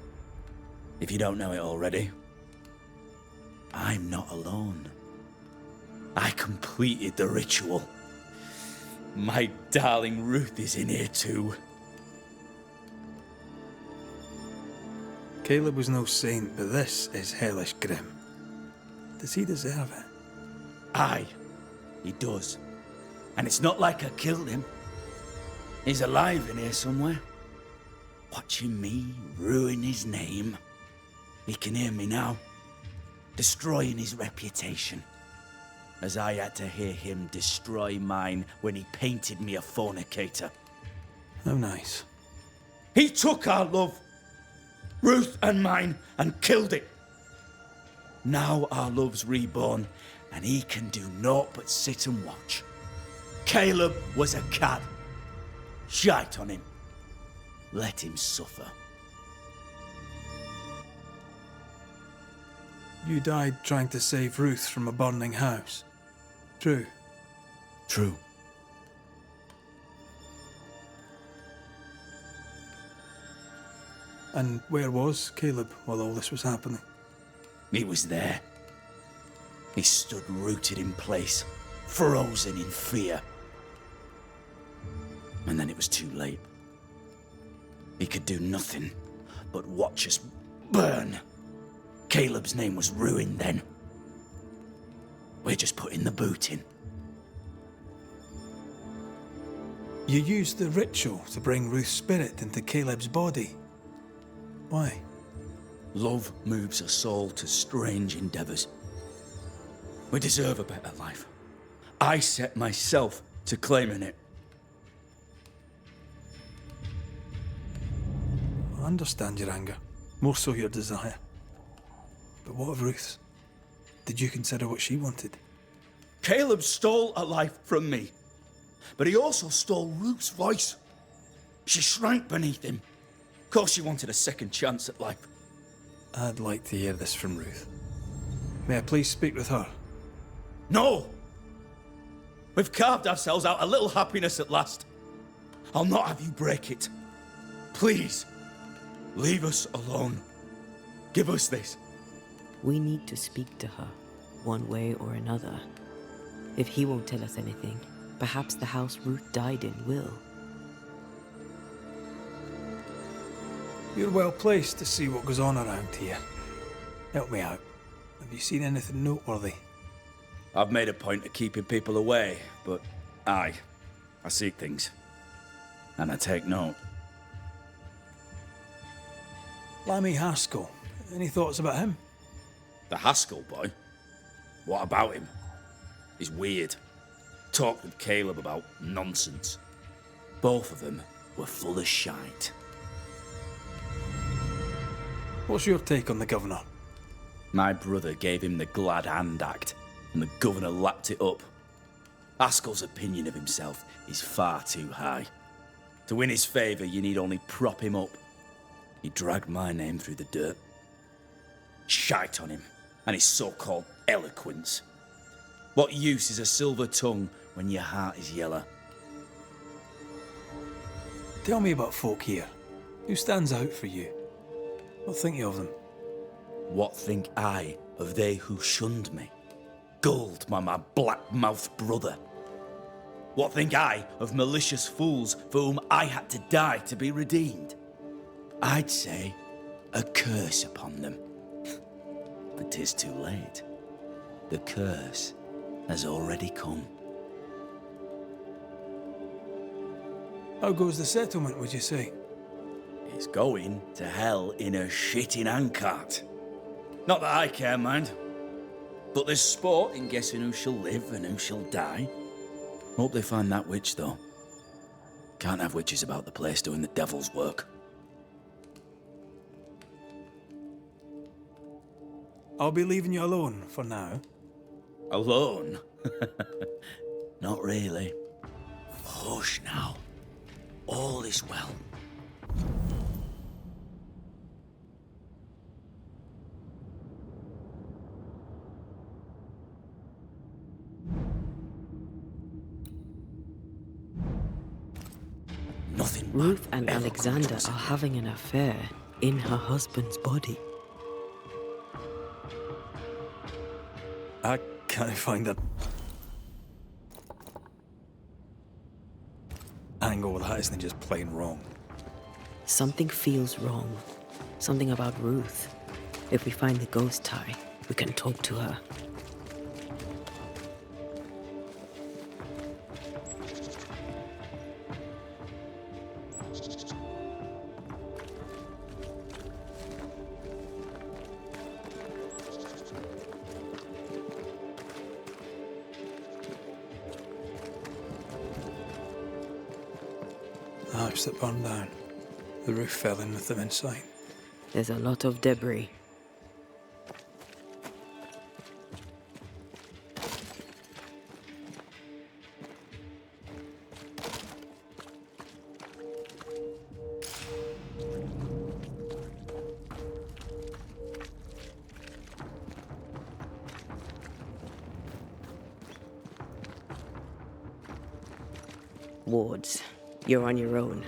if you don't know it already. I'm not alone. I completed the ritual. My darling Ruth is in here too. Caleb was no saint, but this is hellish grim. Does he deserve it? Aye, he does. And it's not like I killed him. He's alive in here somewhere. Watching me ruin his name. He can hear me now. Destroying his reputation. As I had to hear him destroy mine when he painted me a fornicator. How nice. He took our love, Ruth and mine, and killed it. Now our love's reborn, and he can do naught but sit and watch. Caleb was a cad. Shite on him. Let him suffer. You died trying to save Ruth from a burning house. True. True. And where was Caleb while all this was happening? He was there. He stood rooted in place, frozen in fear. And then it was too late. He could do nothing but watch us burn. Caleb's name was ruined then. We're just putting the boot in. You used the ritual to bring Ruth's spirit into Caleb's body. Why? Love moves a soul to strange endeavors. We deserve a better life. I set myself to claiming it. I understand your anger, more so your desire. But what of Ruth's? Did you consider what she wanted? Caleb stole a life from me, but he also stole Ruth's voice. She shrank beneath him. Of course she wanted a second chance at life. I'd like to hear this from Ruth. May I please speak with her? No! We've carved ourselves out a little happiness at last. I'll not have you break it. Please, leave us alone. Give us this. We need to speak to her, one way or another. If he won't tell us anything, perhaps the house Ruth died in will. You're well placed to see what goes on around here. Help me out. Have you seen anything noteworthy? I've made a point of keeping people away, but I seek things. And I take note. Lammy Haskell. Any thoughts about him? The Haskell boy? What about him? He's weird. Talked with Caleb about nonsense. Both of them were full of shite. What's your take on the governor? My brother gave him the glad hand act, and the governor lapped it up. Haskell's opinion of himself is far too high. To win his favour, you need only prop him up. He dragged my name through the dirt. Shite on him, and his so-called eloquence. What use is a silver tongue when your heart is yellow? Tell me about folk here. Who stands out for you? What think you of them? What think I of they who shunned me? Gulled by my black-mouthed brother? What think I of malicious fools for whom I had to die to be redeemed? I'd say a curse upon them. But 'tis too late. The curse has already come. How goes the settlement, would you say? It's going to hell in a shitting handcart. Not that I care, mind. But there's sport in guessing who shall live and who shall die. Hope they find that witch, though. Can't have witches about the place doing the devil's work. I'll be leaving you alone for now. Alone? Not really. Hush now. All is well. Nothing. Ruth and Alexander are having an affair in her husband's body. I can't find a angle with that isn't just plain wrong. Something feels wrong. Something about Ruth. If we find the ghost tie, we can talk to her. The house that burned down. The roof fell in with them inside. There's a lot of debris. Wards, you're on your own.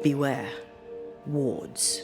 Beware. Wards.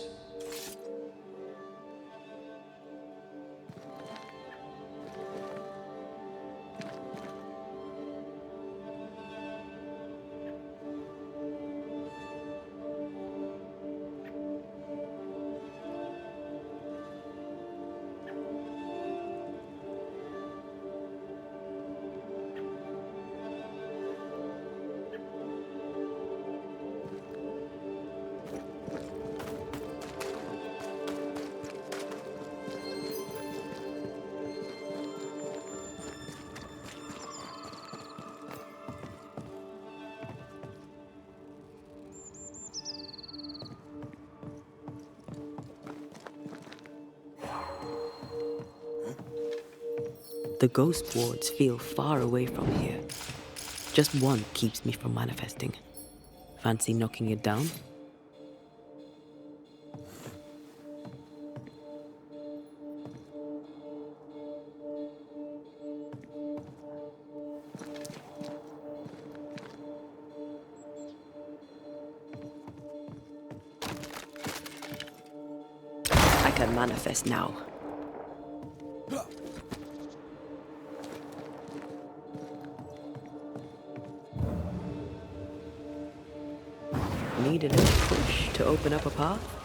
The ghost wards feel far away from here. Just one keeps me from manifesting. Fancy knocking it down? I can manifest now. Need a little push to open up a path?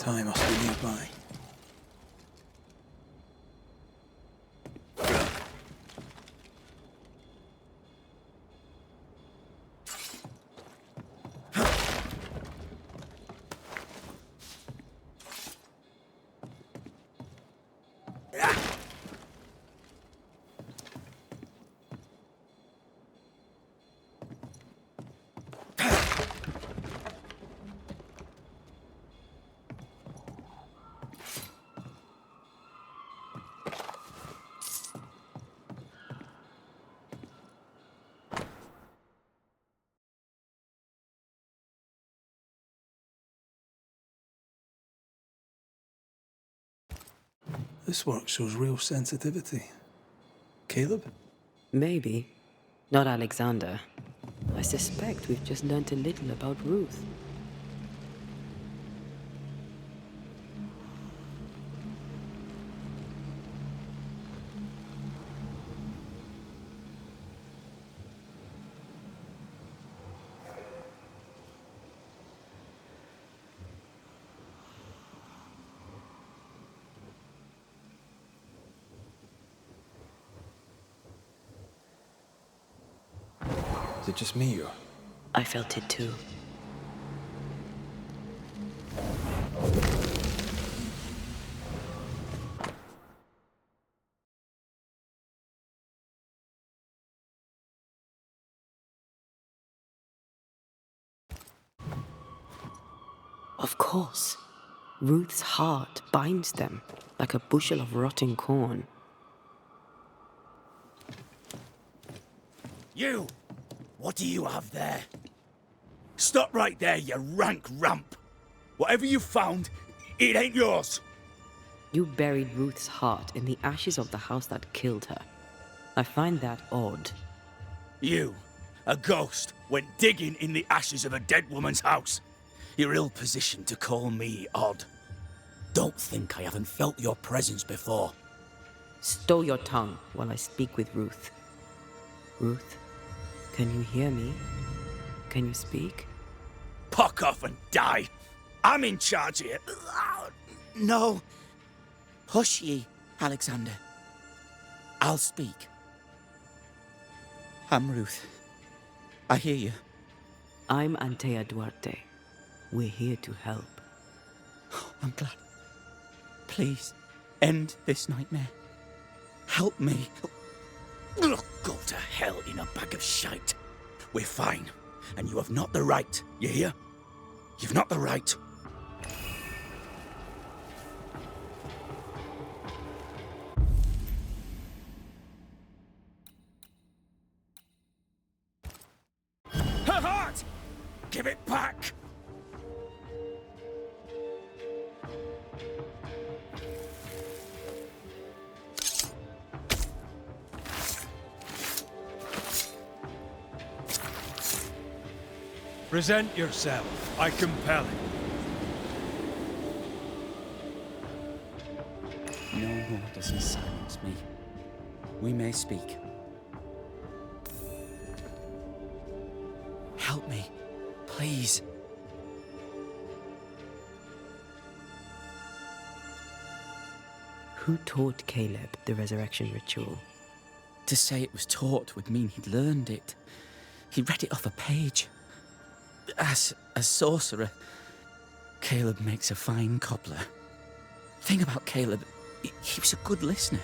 Time must be nearby. This work shows real sensitivity. Caleb? Maybe. Not Alexander. I suspect we've just learnt a little about Ruth. Is it just me or? I felt it too. Of course. Ruth's heart binds them like a bushel of rotting corn. You! What do you have there? Stop right there, you rank rump! Whatever you found, it ain't yours! You buried Ruth's heart in the ashes of the house that killed her. I find that odd. You, a ghost, went digging in the ashes of a dead woman's house. You're ill-positioned to call me odd. Don't think I haven't felt your presence before. Stow your tongue while I speak with Ruth. Ruth, can you hear me? Can you speak? Puck off and die! I'm in charge here. No. Hush ye, Alexander. I'll speak. I'm Ruth. I hear you. I'm Antea Duarte. We're here to help. I'm glad. Please, end this nightmare. Help me. Ugh, go to hell in a bag of shite. We're fine, and you have not the right, you hear? You've not the right. Her heart! Give it back! Present yourself. I compel it. No more does he silence me. We may speak. Help me, please. Who taught Caleb the resurrection ritual? To say it was taught would mean he'd learned it. He read it off a page. As a sorcerer, Caleb makes a fine cobbler. Thing about Caleb, he was a good listener.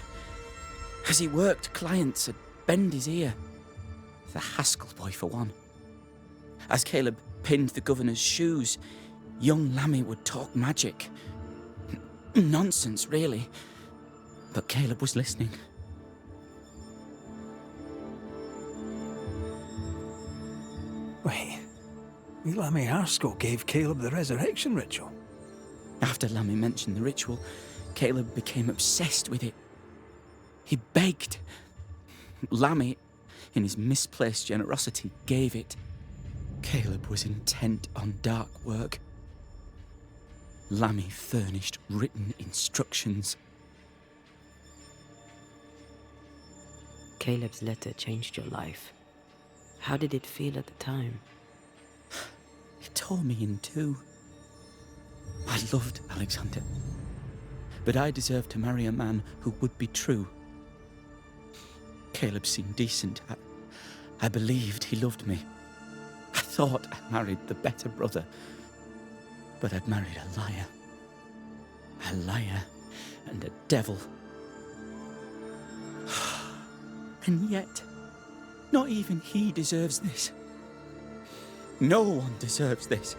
As he worked, clients would bend his ear. The Haskell boy, for one. As Caleb pinned the governor's shoes, young Lammy would talk magic. Nonsense, really. But Caleb was listening. Wait. Lammy Haskell gave Caleb the resurrection ritual. After Lammy mentioned the ritual, Caleb became obsessed with it. He begged. Lammy, in his misplaced generosity, gave it. Caleb was intent on dark work. Lammy furnished written instructions. Caleb's letter changed your life. How did it feel at the time? It tore me in two. I loved Alexander, but I deserved to marry a man who would be true. Caleb seemed decent. I believed he loved me. I thought I married the better brother, but I'd married a liar. A liar and a devil. And yet, not even he deserves this. No one deserves this.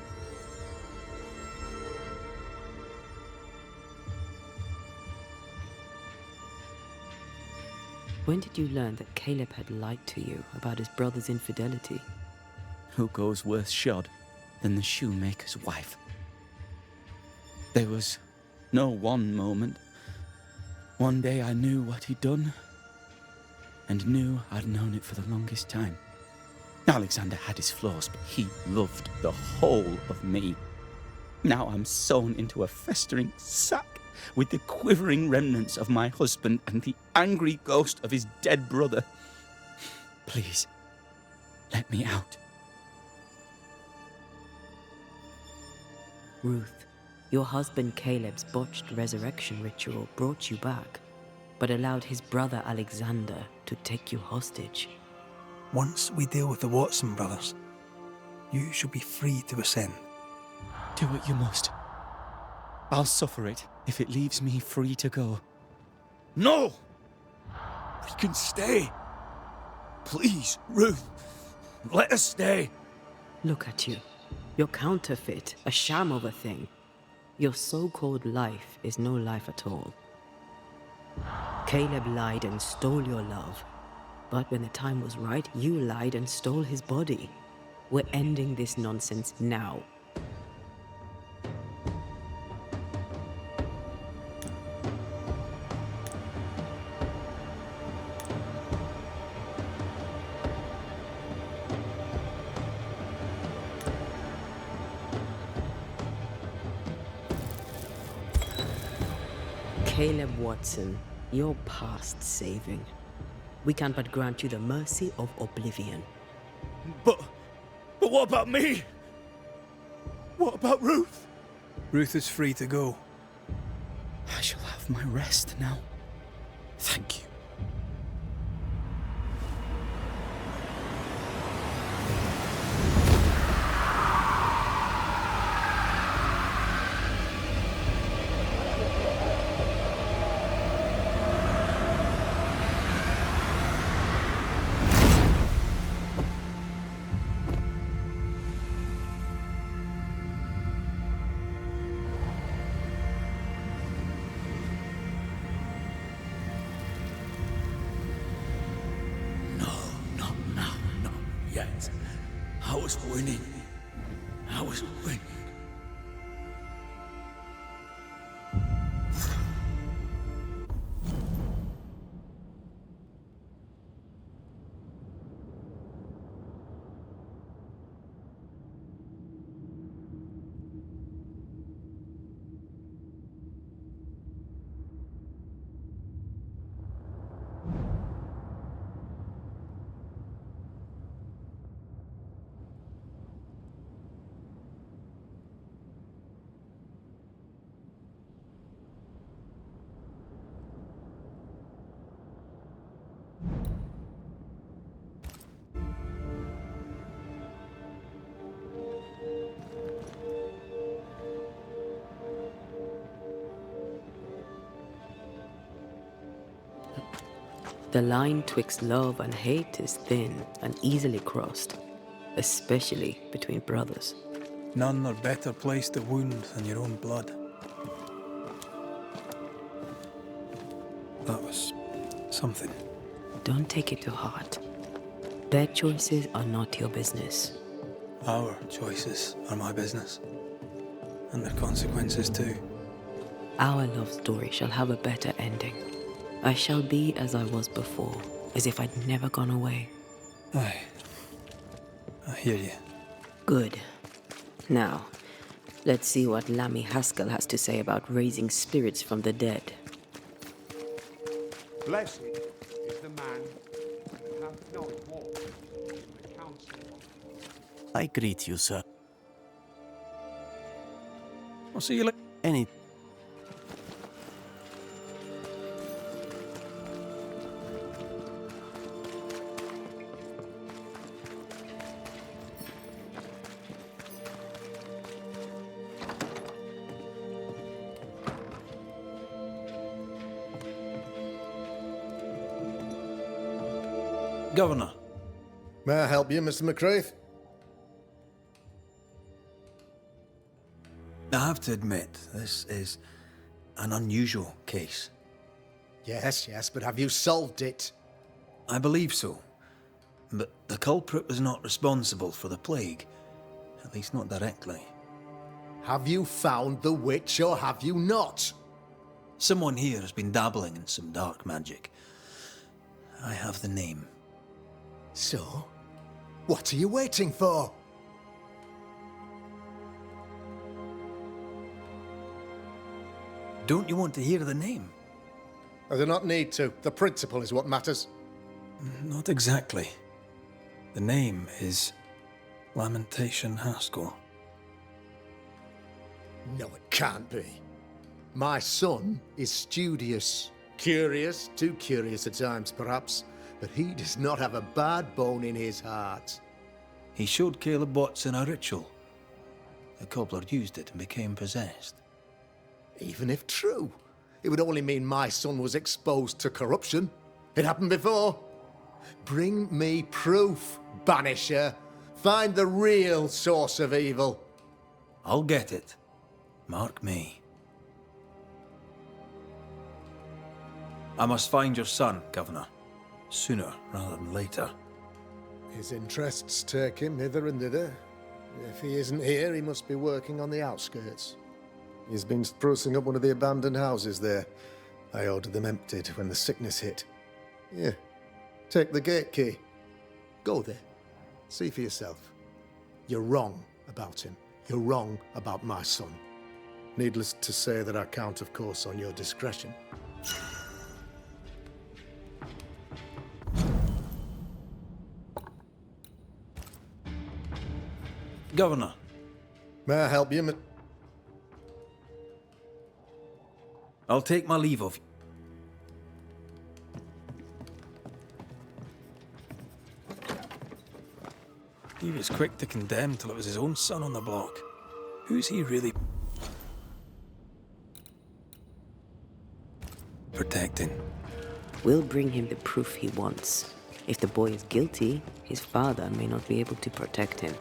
When did you learn that Caleb had lied to you about his brother's infidelity? Who goes worse shod than the shoemaker's wife? There was no one moment. One day I knew what he'd done, and knew I'd known it for the longest time. Alexander had his flaws, but he loved the whole of me. Now I'm sewn into a festering sack with the quivering remnants of my husband and the angry ghost of his dead brother. Please, let me out. Ruth, your husband Caleb's botched resurrection ritual brought you back, but allowed his brother Alexander to take you hostage. Once we deal with the Watson brothers, you shall be free to ascend. Do what you must. I'll suffer it if it leaves me free to go. No! We can stay. Please, Ruth. Let us stay. Look at you. You're counterfeit, a sham of a thing. Your so-called life is no life at all. Caleb lied and stole your love. But when the time was right, you lied and stole his body. We're ending this nonsense now. Caleb Watson, you're past saving. We can but grant you the mercy of oblivion. But what about me? What about Ruth? Ruth is free to go. I shall have my rest now. Thank you. Yes. I was winning. I was winning. The line twixt love and hate is thin and easily crossed, especially between brothers. None are better placed to wound than your own blood. That was something. Don't take it to heart. Their choices are not your business. Our choices are my business. And their consequences too. Our love story shall have a better ending. I shall be as I was before, as if I'd never gone away. Aye. I hear you. Good. Now, let's see what Lammy Haskell has to say about raising spirits from the dead. Blessed is the man that hath not walked in the counsel of... I greet you, sir. I'll see you later. Any... Governor. May I help you, Mr. McCraith? I have to admit, this is an unusual case. Yes, but have you solved it? I believe so. But the culprit was not responsible for the plague. At least not directly. Have you found the witch or have you not? Someone here has been dabbling in some dark magic. I have the name. So? What are you waiting for? Don't you want to hear the name? I do not need to. The principle is what matters. Not exactly. The name is Lamentation Haskell. No, it can't be. My son is studious. Curious, too curious at times, perhaps. but he does not have a bad bone in his heart. He showed Caleb Watson a ritual. The cobbler used it and became possessed. Even if true, it would only mean my son was exposed to corruption. It happened before. Bring me proof, Banisher. Find the real source of evil. I'll get it. Mark me. I must find your son, Governor. Sooner rather than later. His interests take him hither and thither. If he isn't here, he must be working on the outskirts. He's been sprucing up one of the abandoned houses there. I ordered them emptied when the sickness hit. Here, take the gate key. Go there. See for yourself. You're wrong about him. You're wrong about my son. Needless to say that I count, of course, on your discretion. Governor. May I help you, I'll take my leave of you. He was quick to condemn till it was his own son on the block. Who's he really protecting? We'll bring him the proof he wants. If the boy is guilty, his father may not be able to protect him.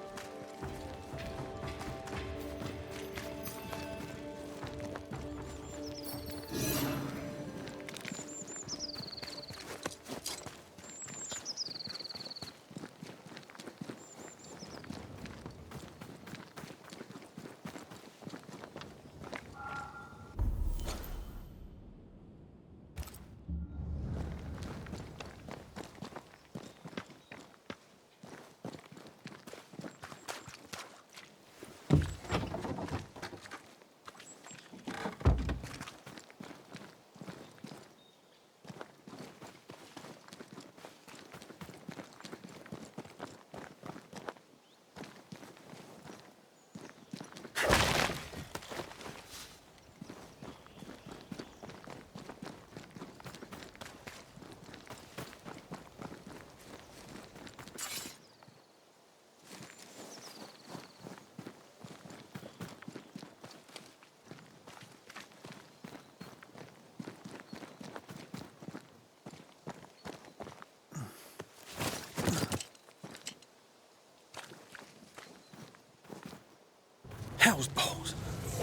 Hell's balls.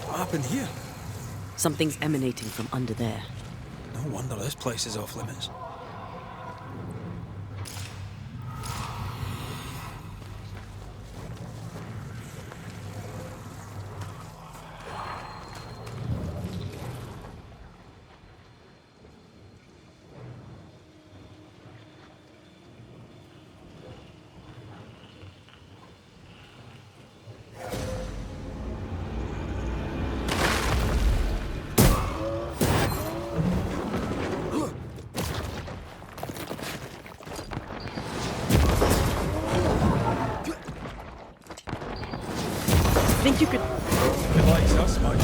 What happened here? Something's emanating from under there. No wonder this place is off limits. Think you could... It likes us much.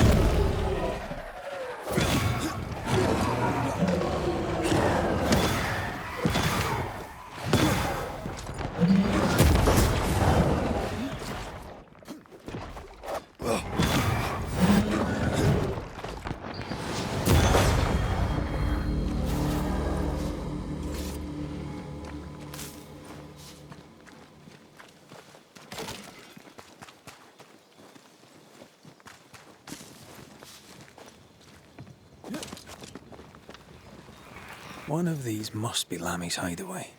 One of these must be Lammy's hideaway.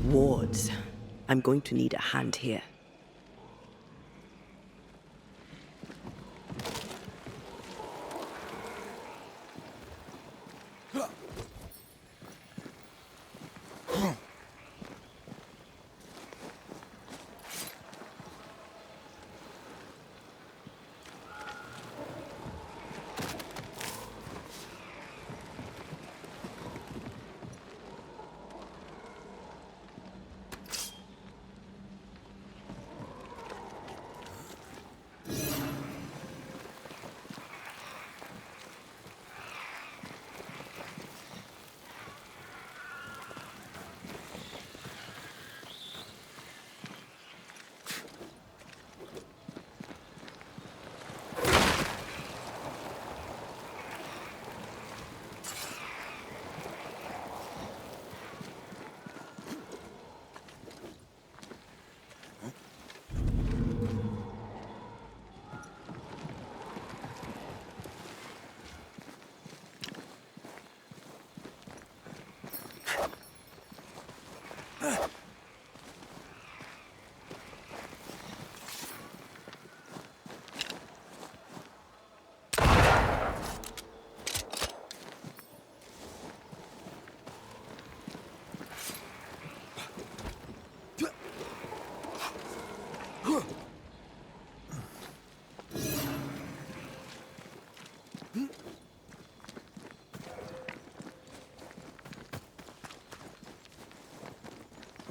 Wards. I'm going to need a hand here.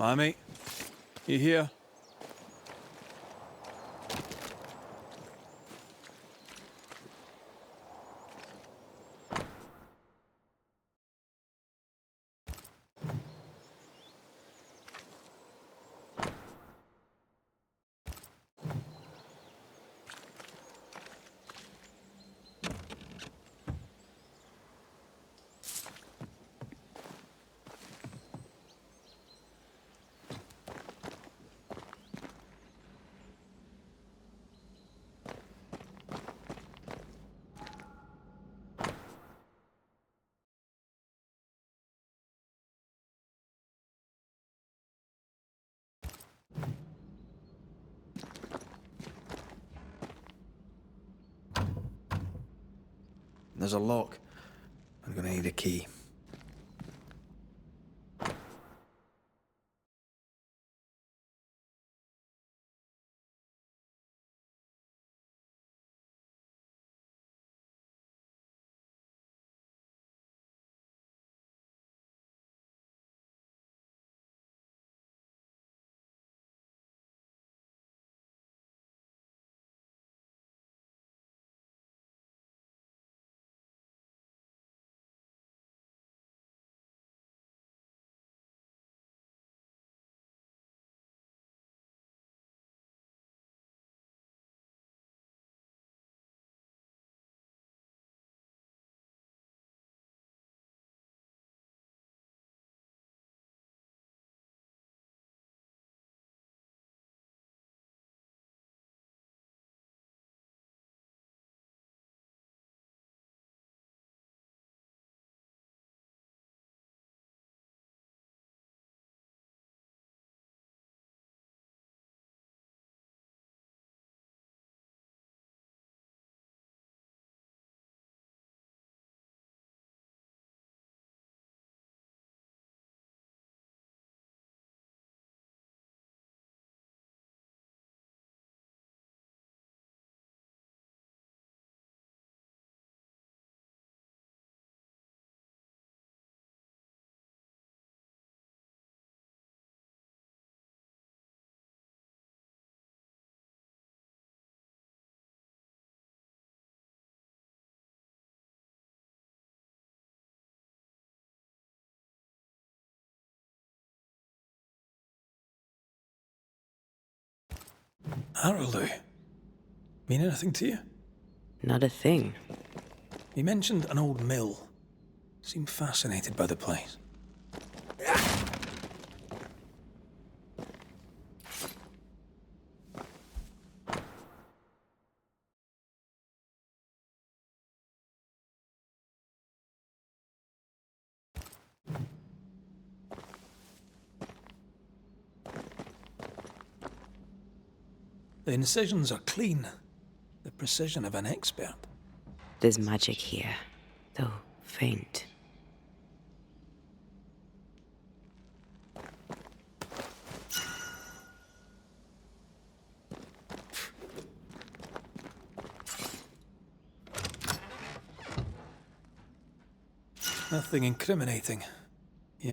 Aye, mate. You here? There's a lock. I'm gonna need a key. Aralou. Mean anything to you? Not a thing. He mentioned an old mill. Seemed fascinated by the place. The incisions are clean. The precision of an expert. There's magic here, though faint. Nothing incriminating. Yeah.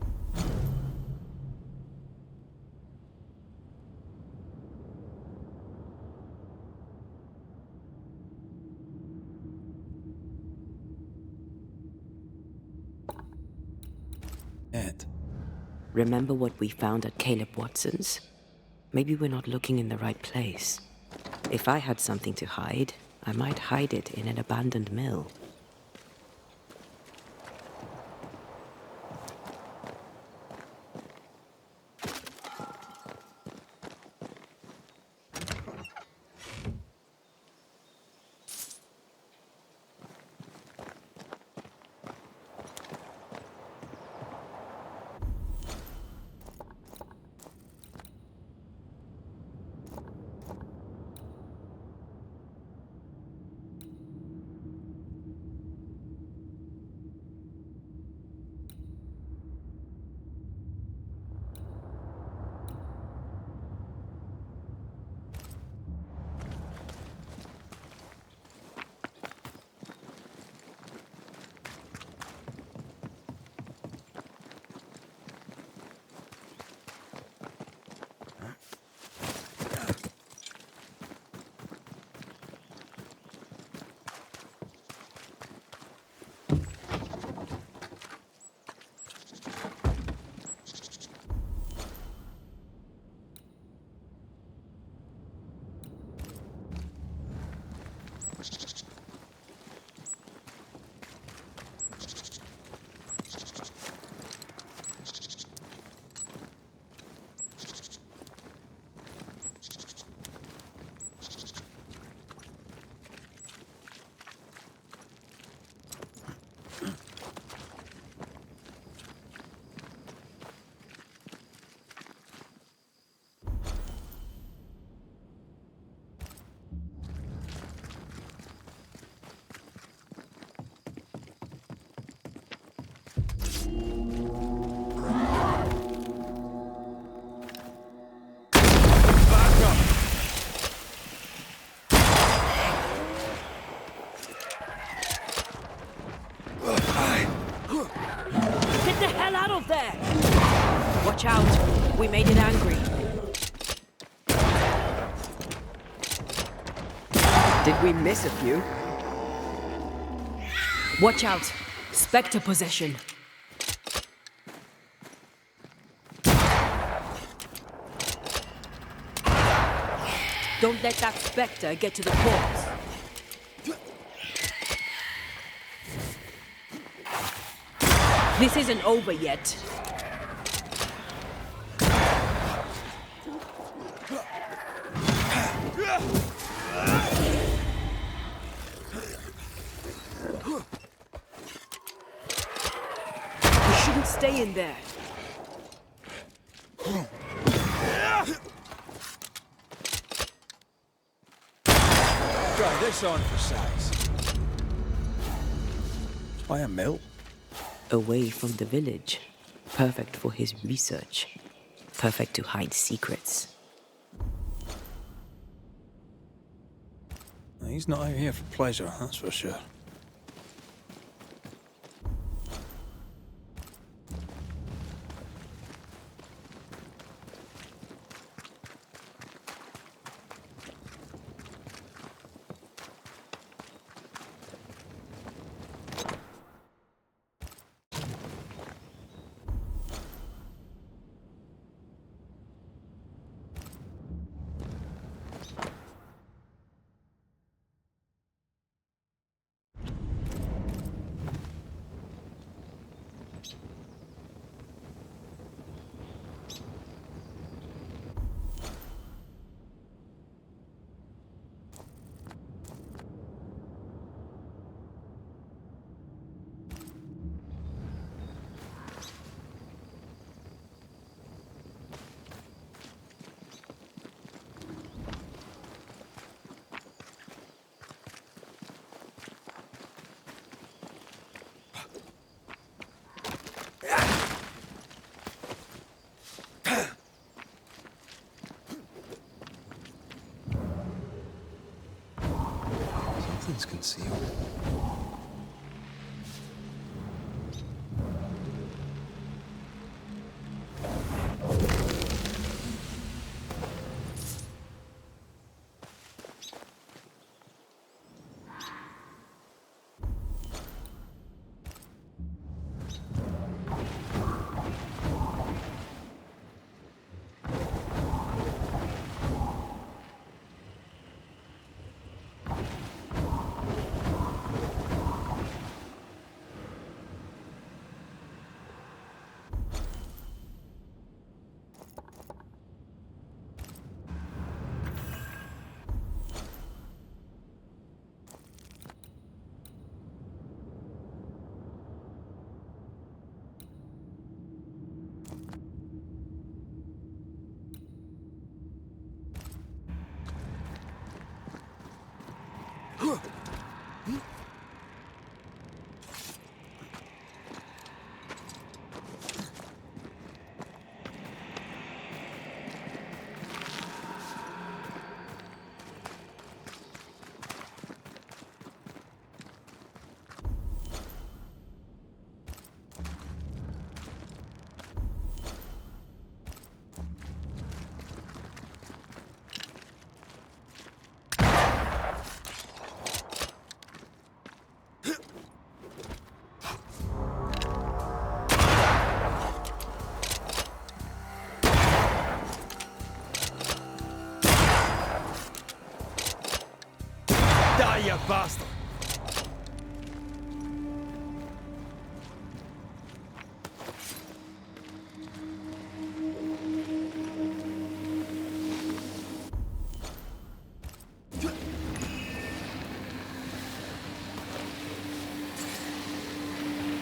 Ed. Remember what we found at Caleb Watson's? Maybe we're not looking in the right place. If I had something to hide, I might hide it in an abandoned mill. Get the hell out of there! Watch out. We made it angry. Did we miss a few? Watch out. Spectre possession. Don't let that spectre get to the corpse. This isn't over yet. You shouldn't stay in there. Try this on for size. Why a mill? Away from the village. Perfect for his research. Perfect to hide secrets. He's not out here for pleasure, that's for sure. Something's concealed. you bastard!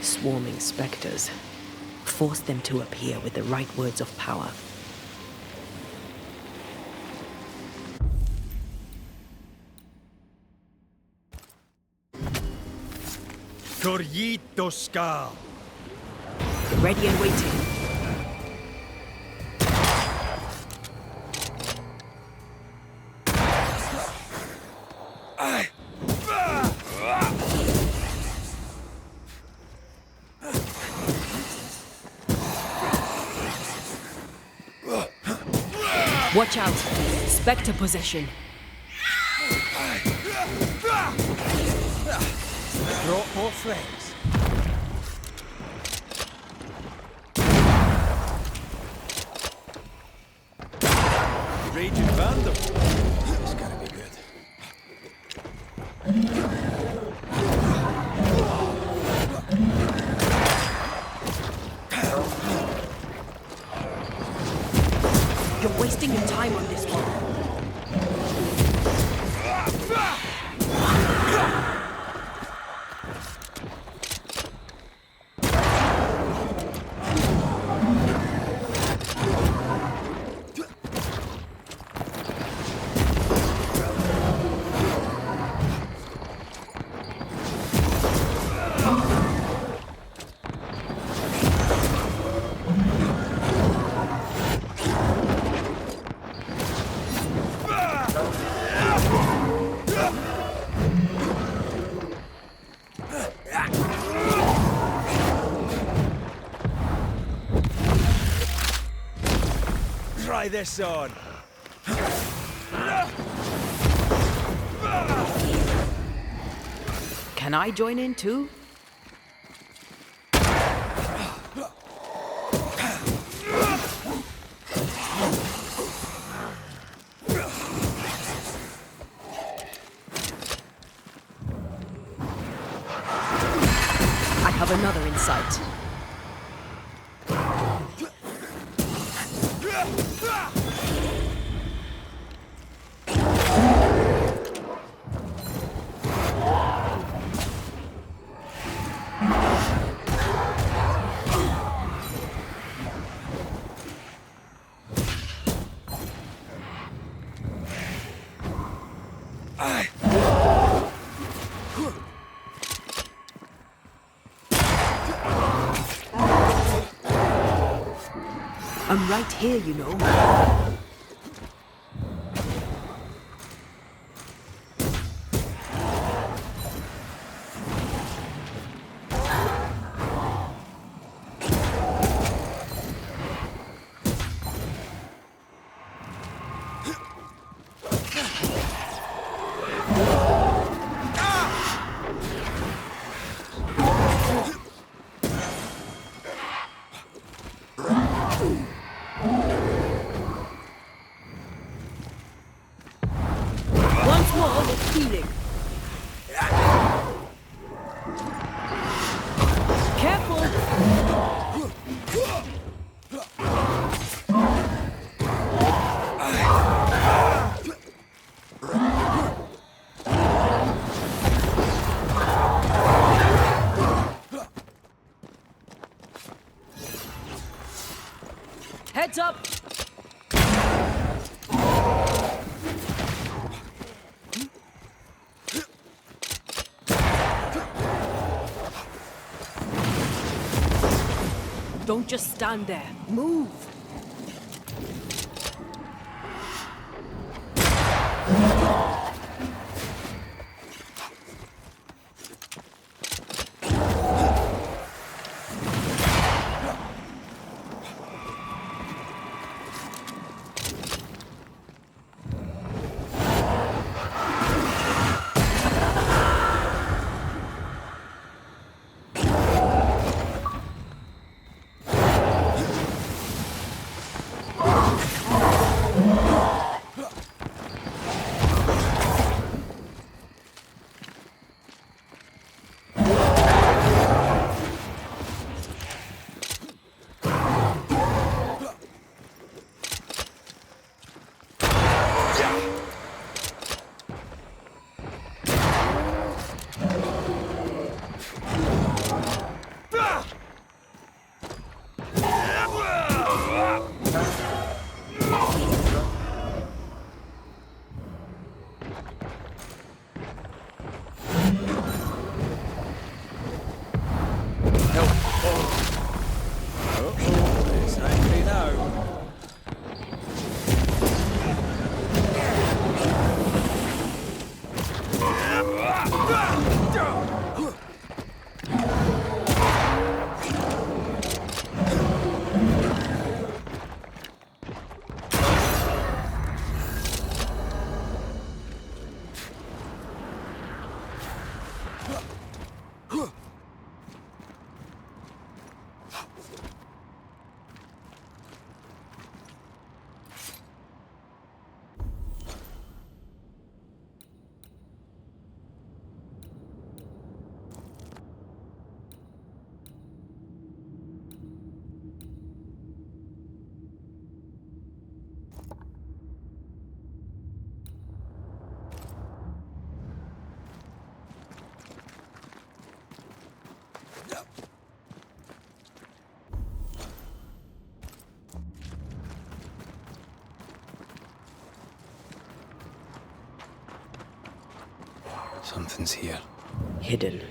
Swarming specters. Force them to appear with the right words of power. Corrito Ska. Ready and waiting. Watch out! Spectre possession. Brought more friends. Raging Vandal. It's gonna be good. You're wasting your time on this one. Try this on. Can I join in too? I have another in sight. I'm right here, you know. Once more, healing. Careful! Heads up! Don't just stand there. Move! Something's here. Hidden.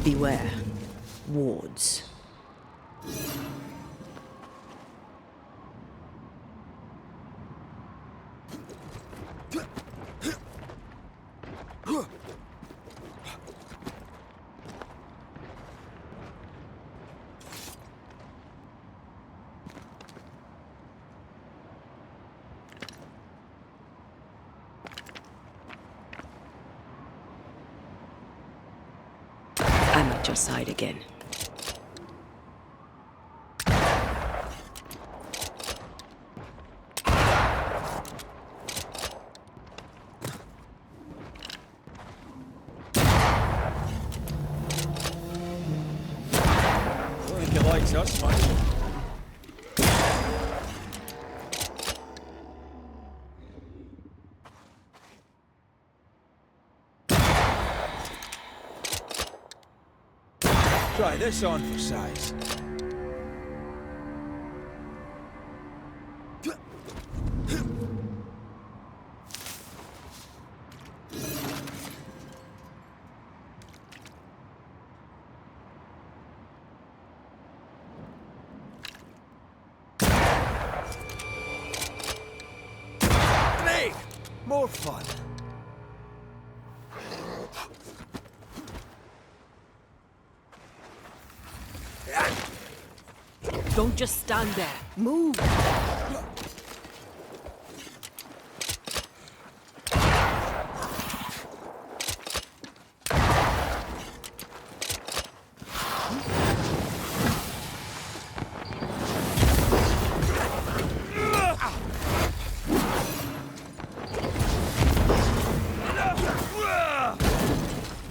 Beware. Wards. I'm at your side again. Don't think he likes us much. Try this on for size. Hey! More fun. Don't just stand there. Move!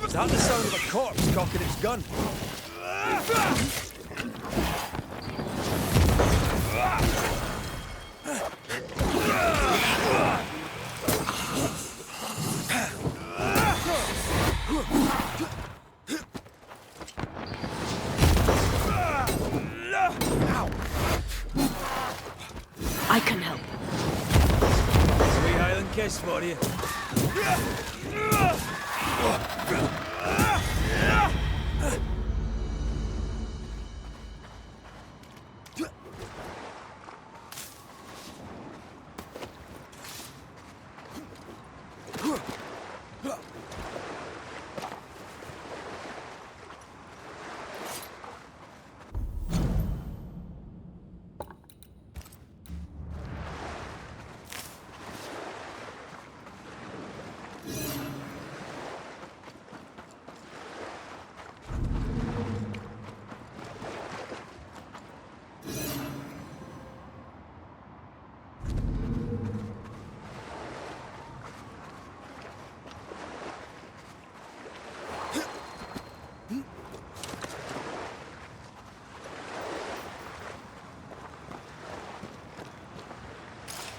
Is that the sound of a corpse cocking its gun? I can help. Wee Highland kiss for you.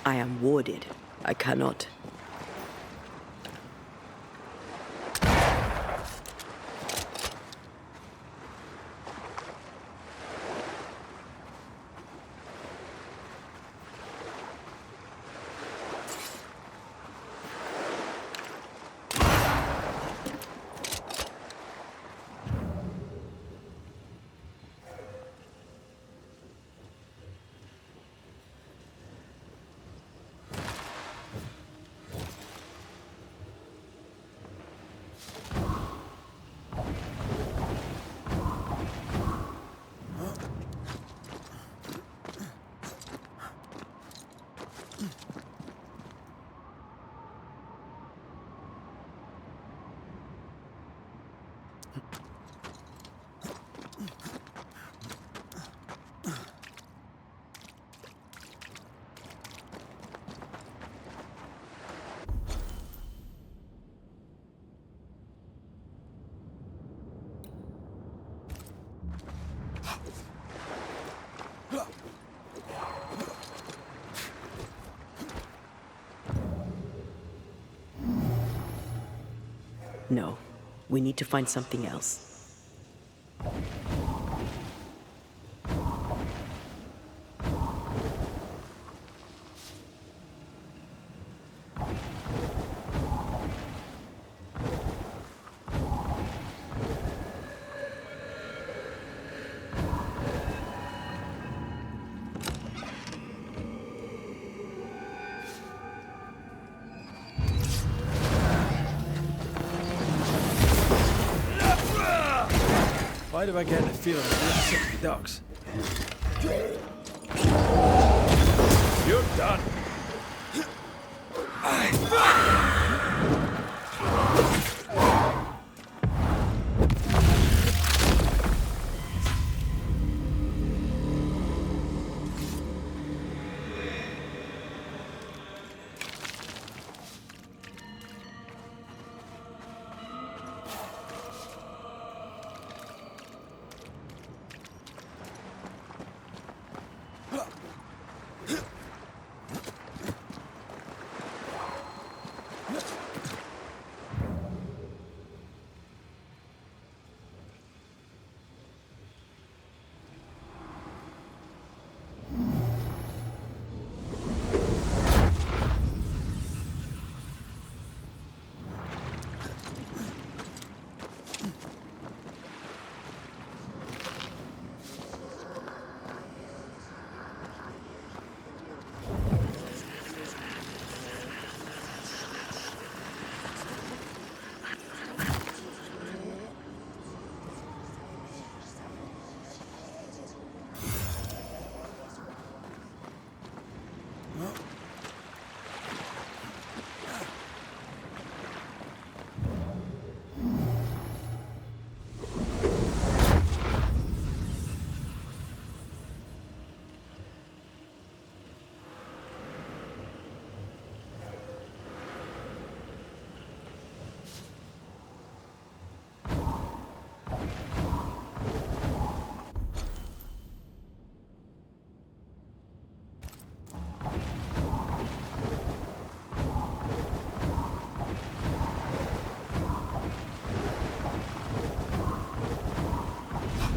I am warded. I cannot. No, we need to find something else. Why do I get the feeling that we're 60 ducks? You're done.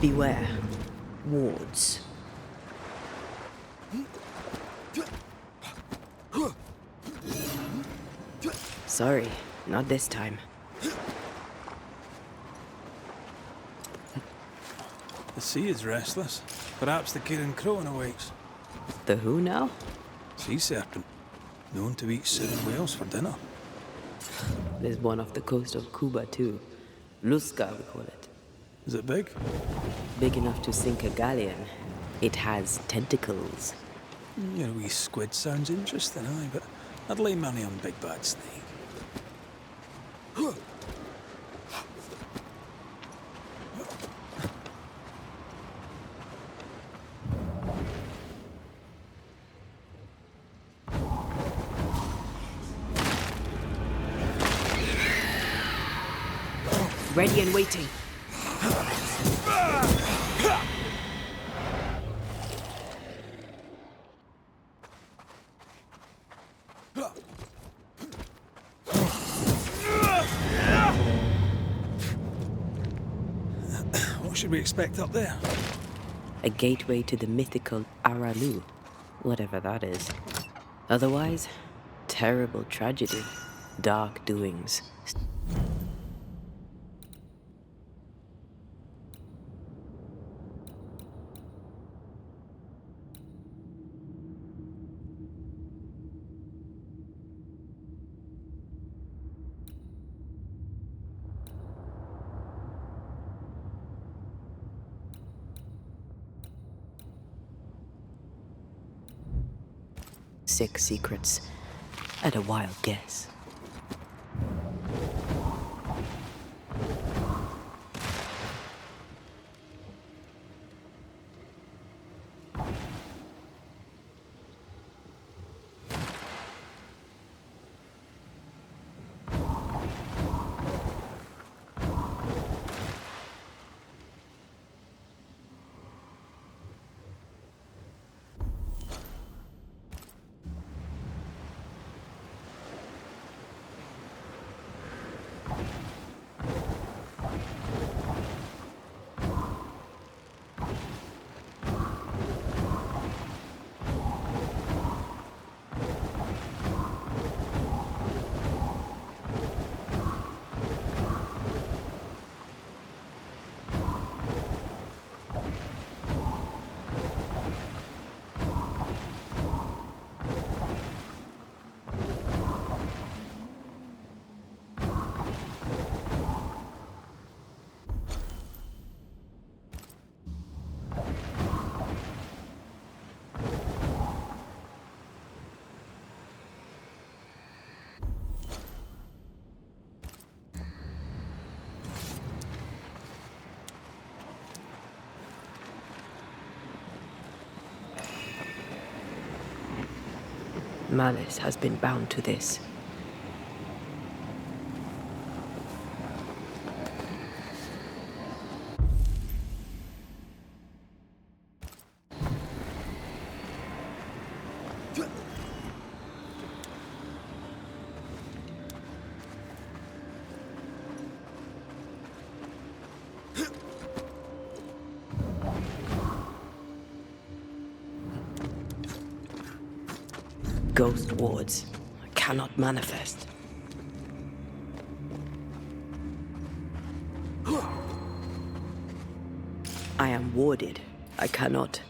Beware. Wards. Sorry, not this time. The sea is restless. Perhaps the Kirin Crone awaits. The who now? Sea serpent. Known to eat 7 whales for dinner. There's one off the coast of Cuba too. Luska, we call it. Is it big? Big enough to sink a galleon. It has tentacles. Your wee squid sounds interesting, aye, but I'd lay money on big bad snake. Ready and waiting. What should we expect up there? A gateway to the mythical Aralu, whatever that is. Otherwise, terrible tragedy, dark doings. Six secrets, at a wild guess. Malice has been bound to this. Ghost wards. I cannot manifest. I am warded. I cannot.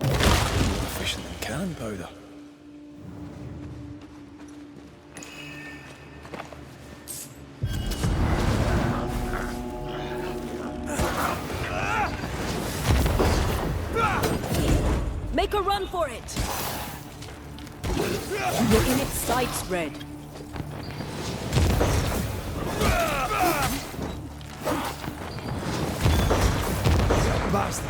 Efficient than cannon powder. Make a run for it! You're in its sights, Red. Basta.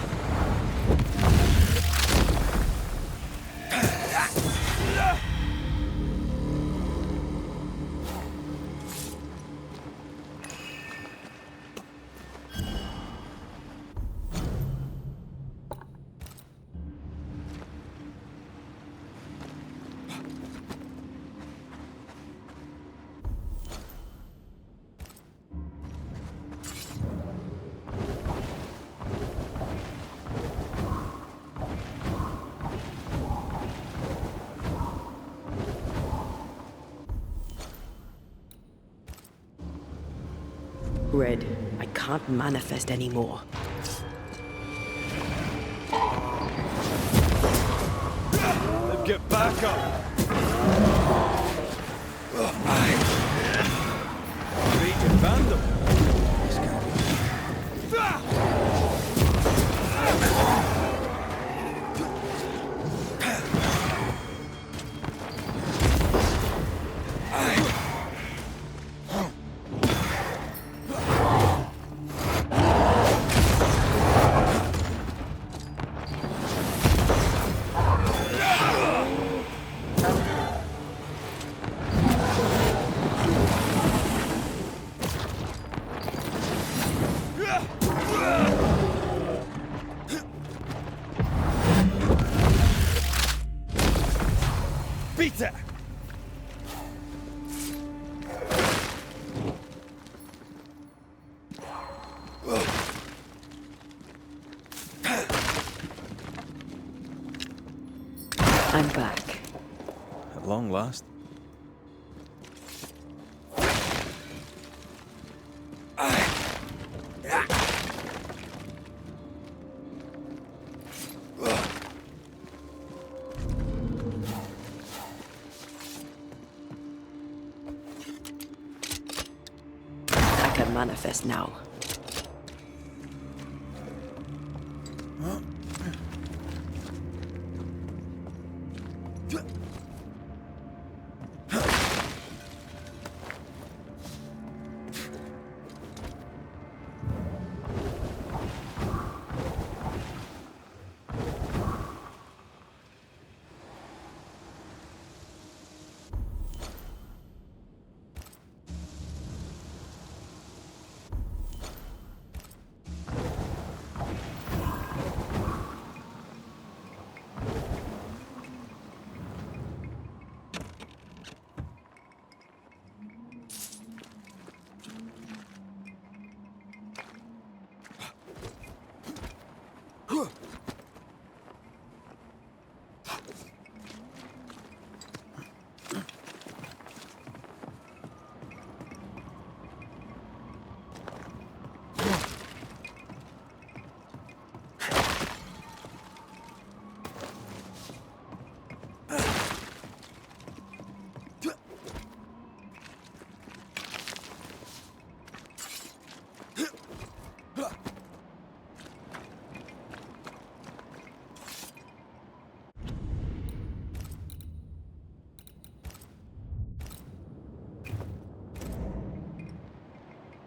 Red, I can't manifest anymore. Get back up! Great vandal. This can't be. Peter! I'm back. At long last. I can manifest now.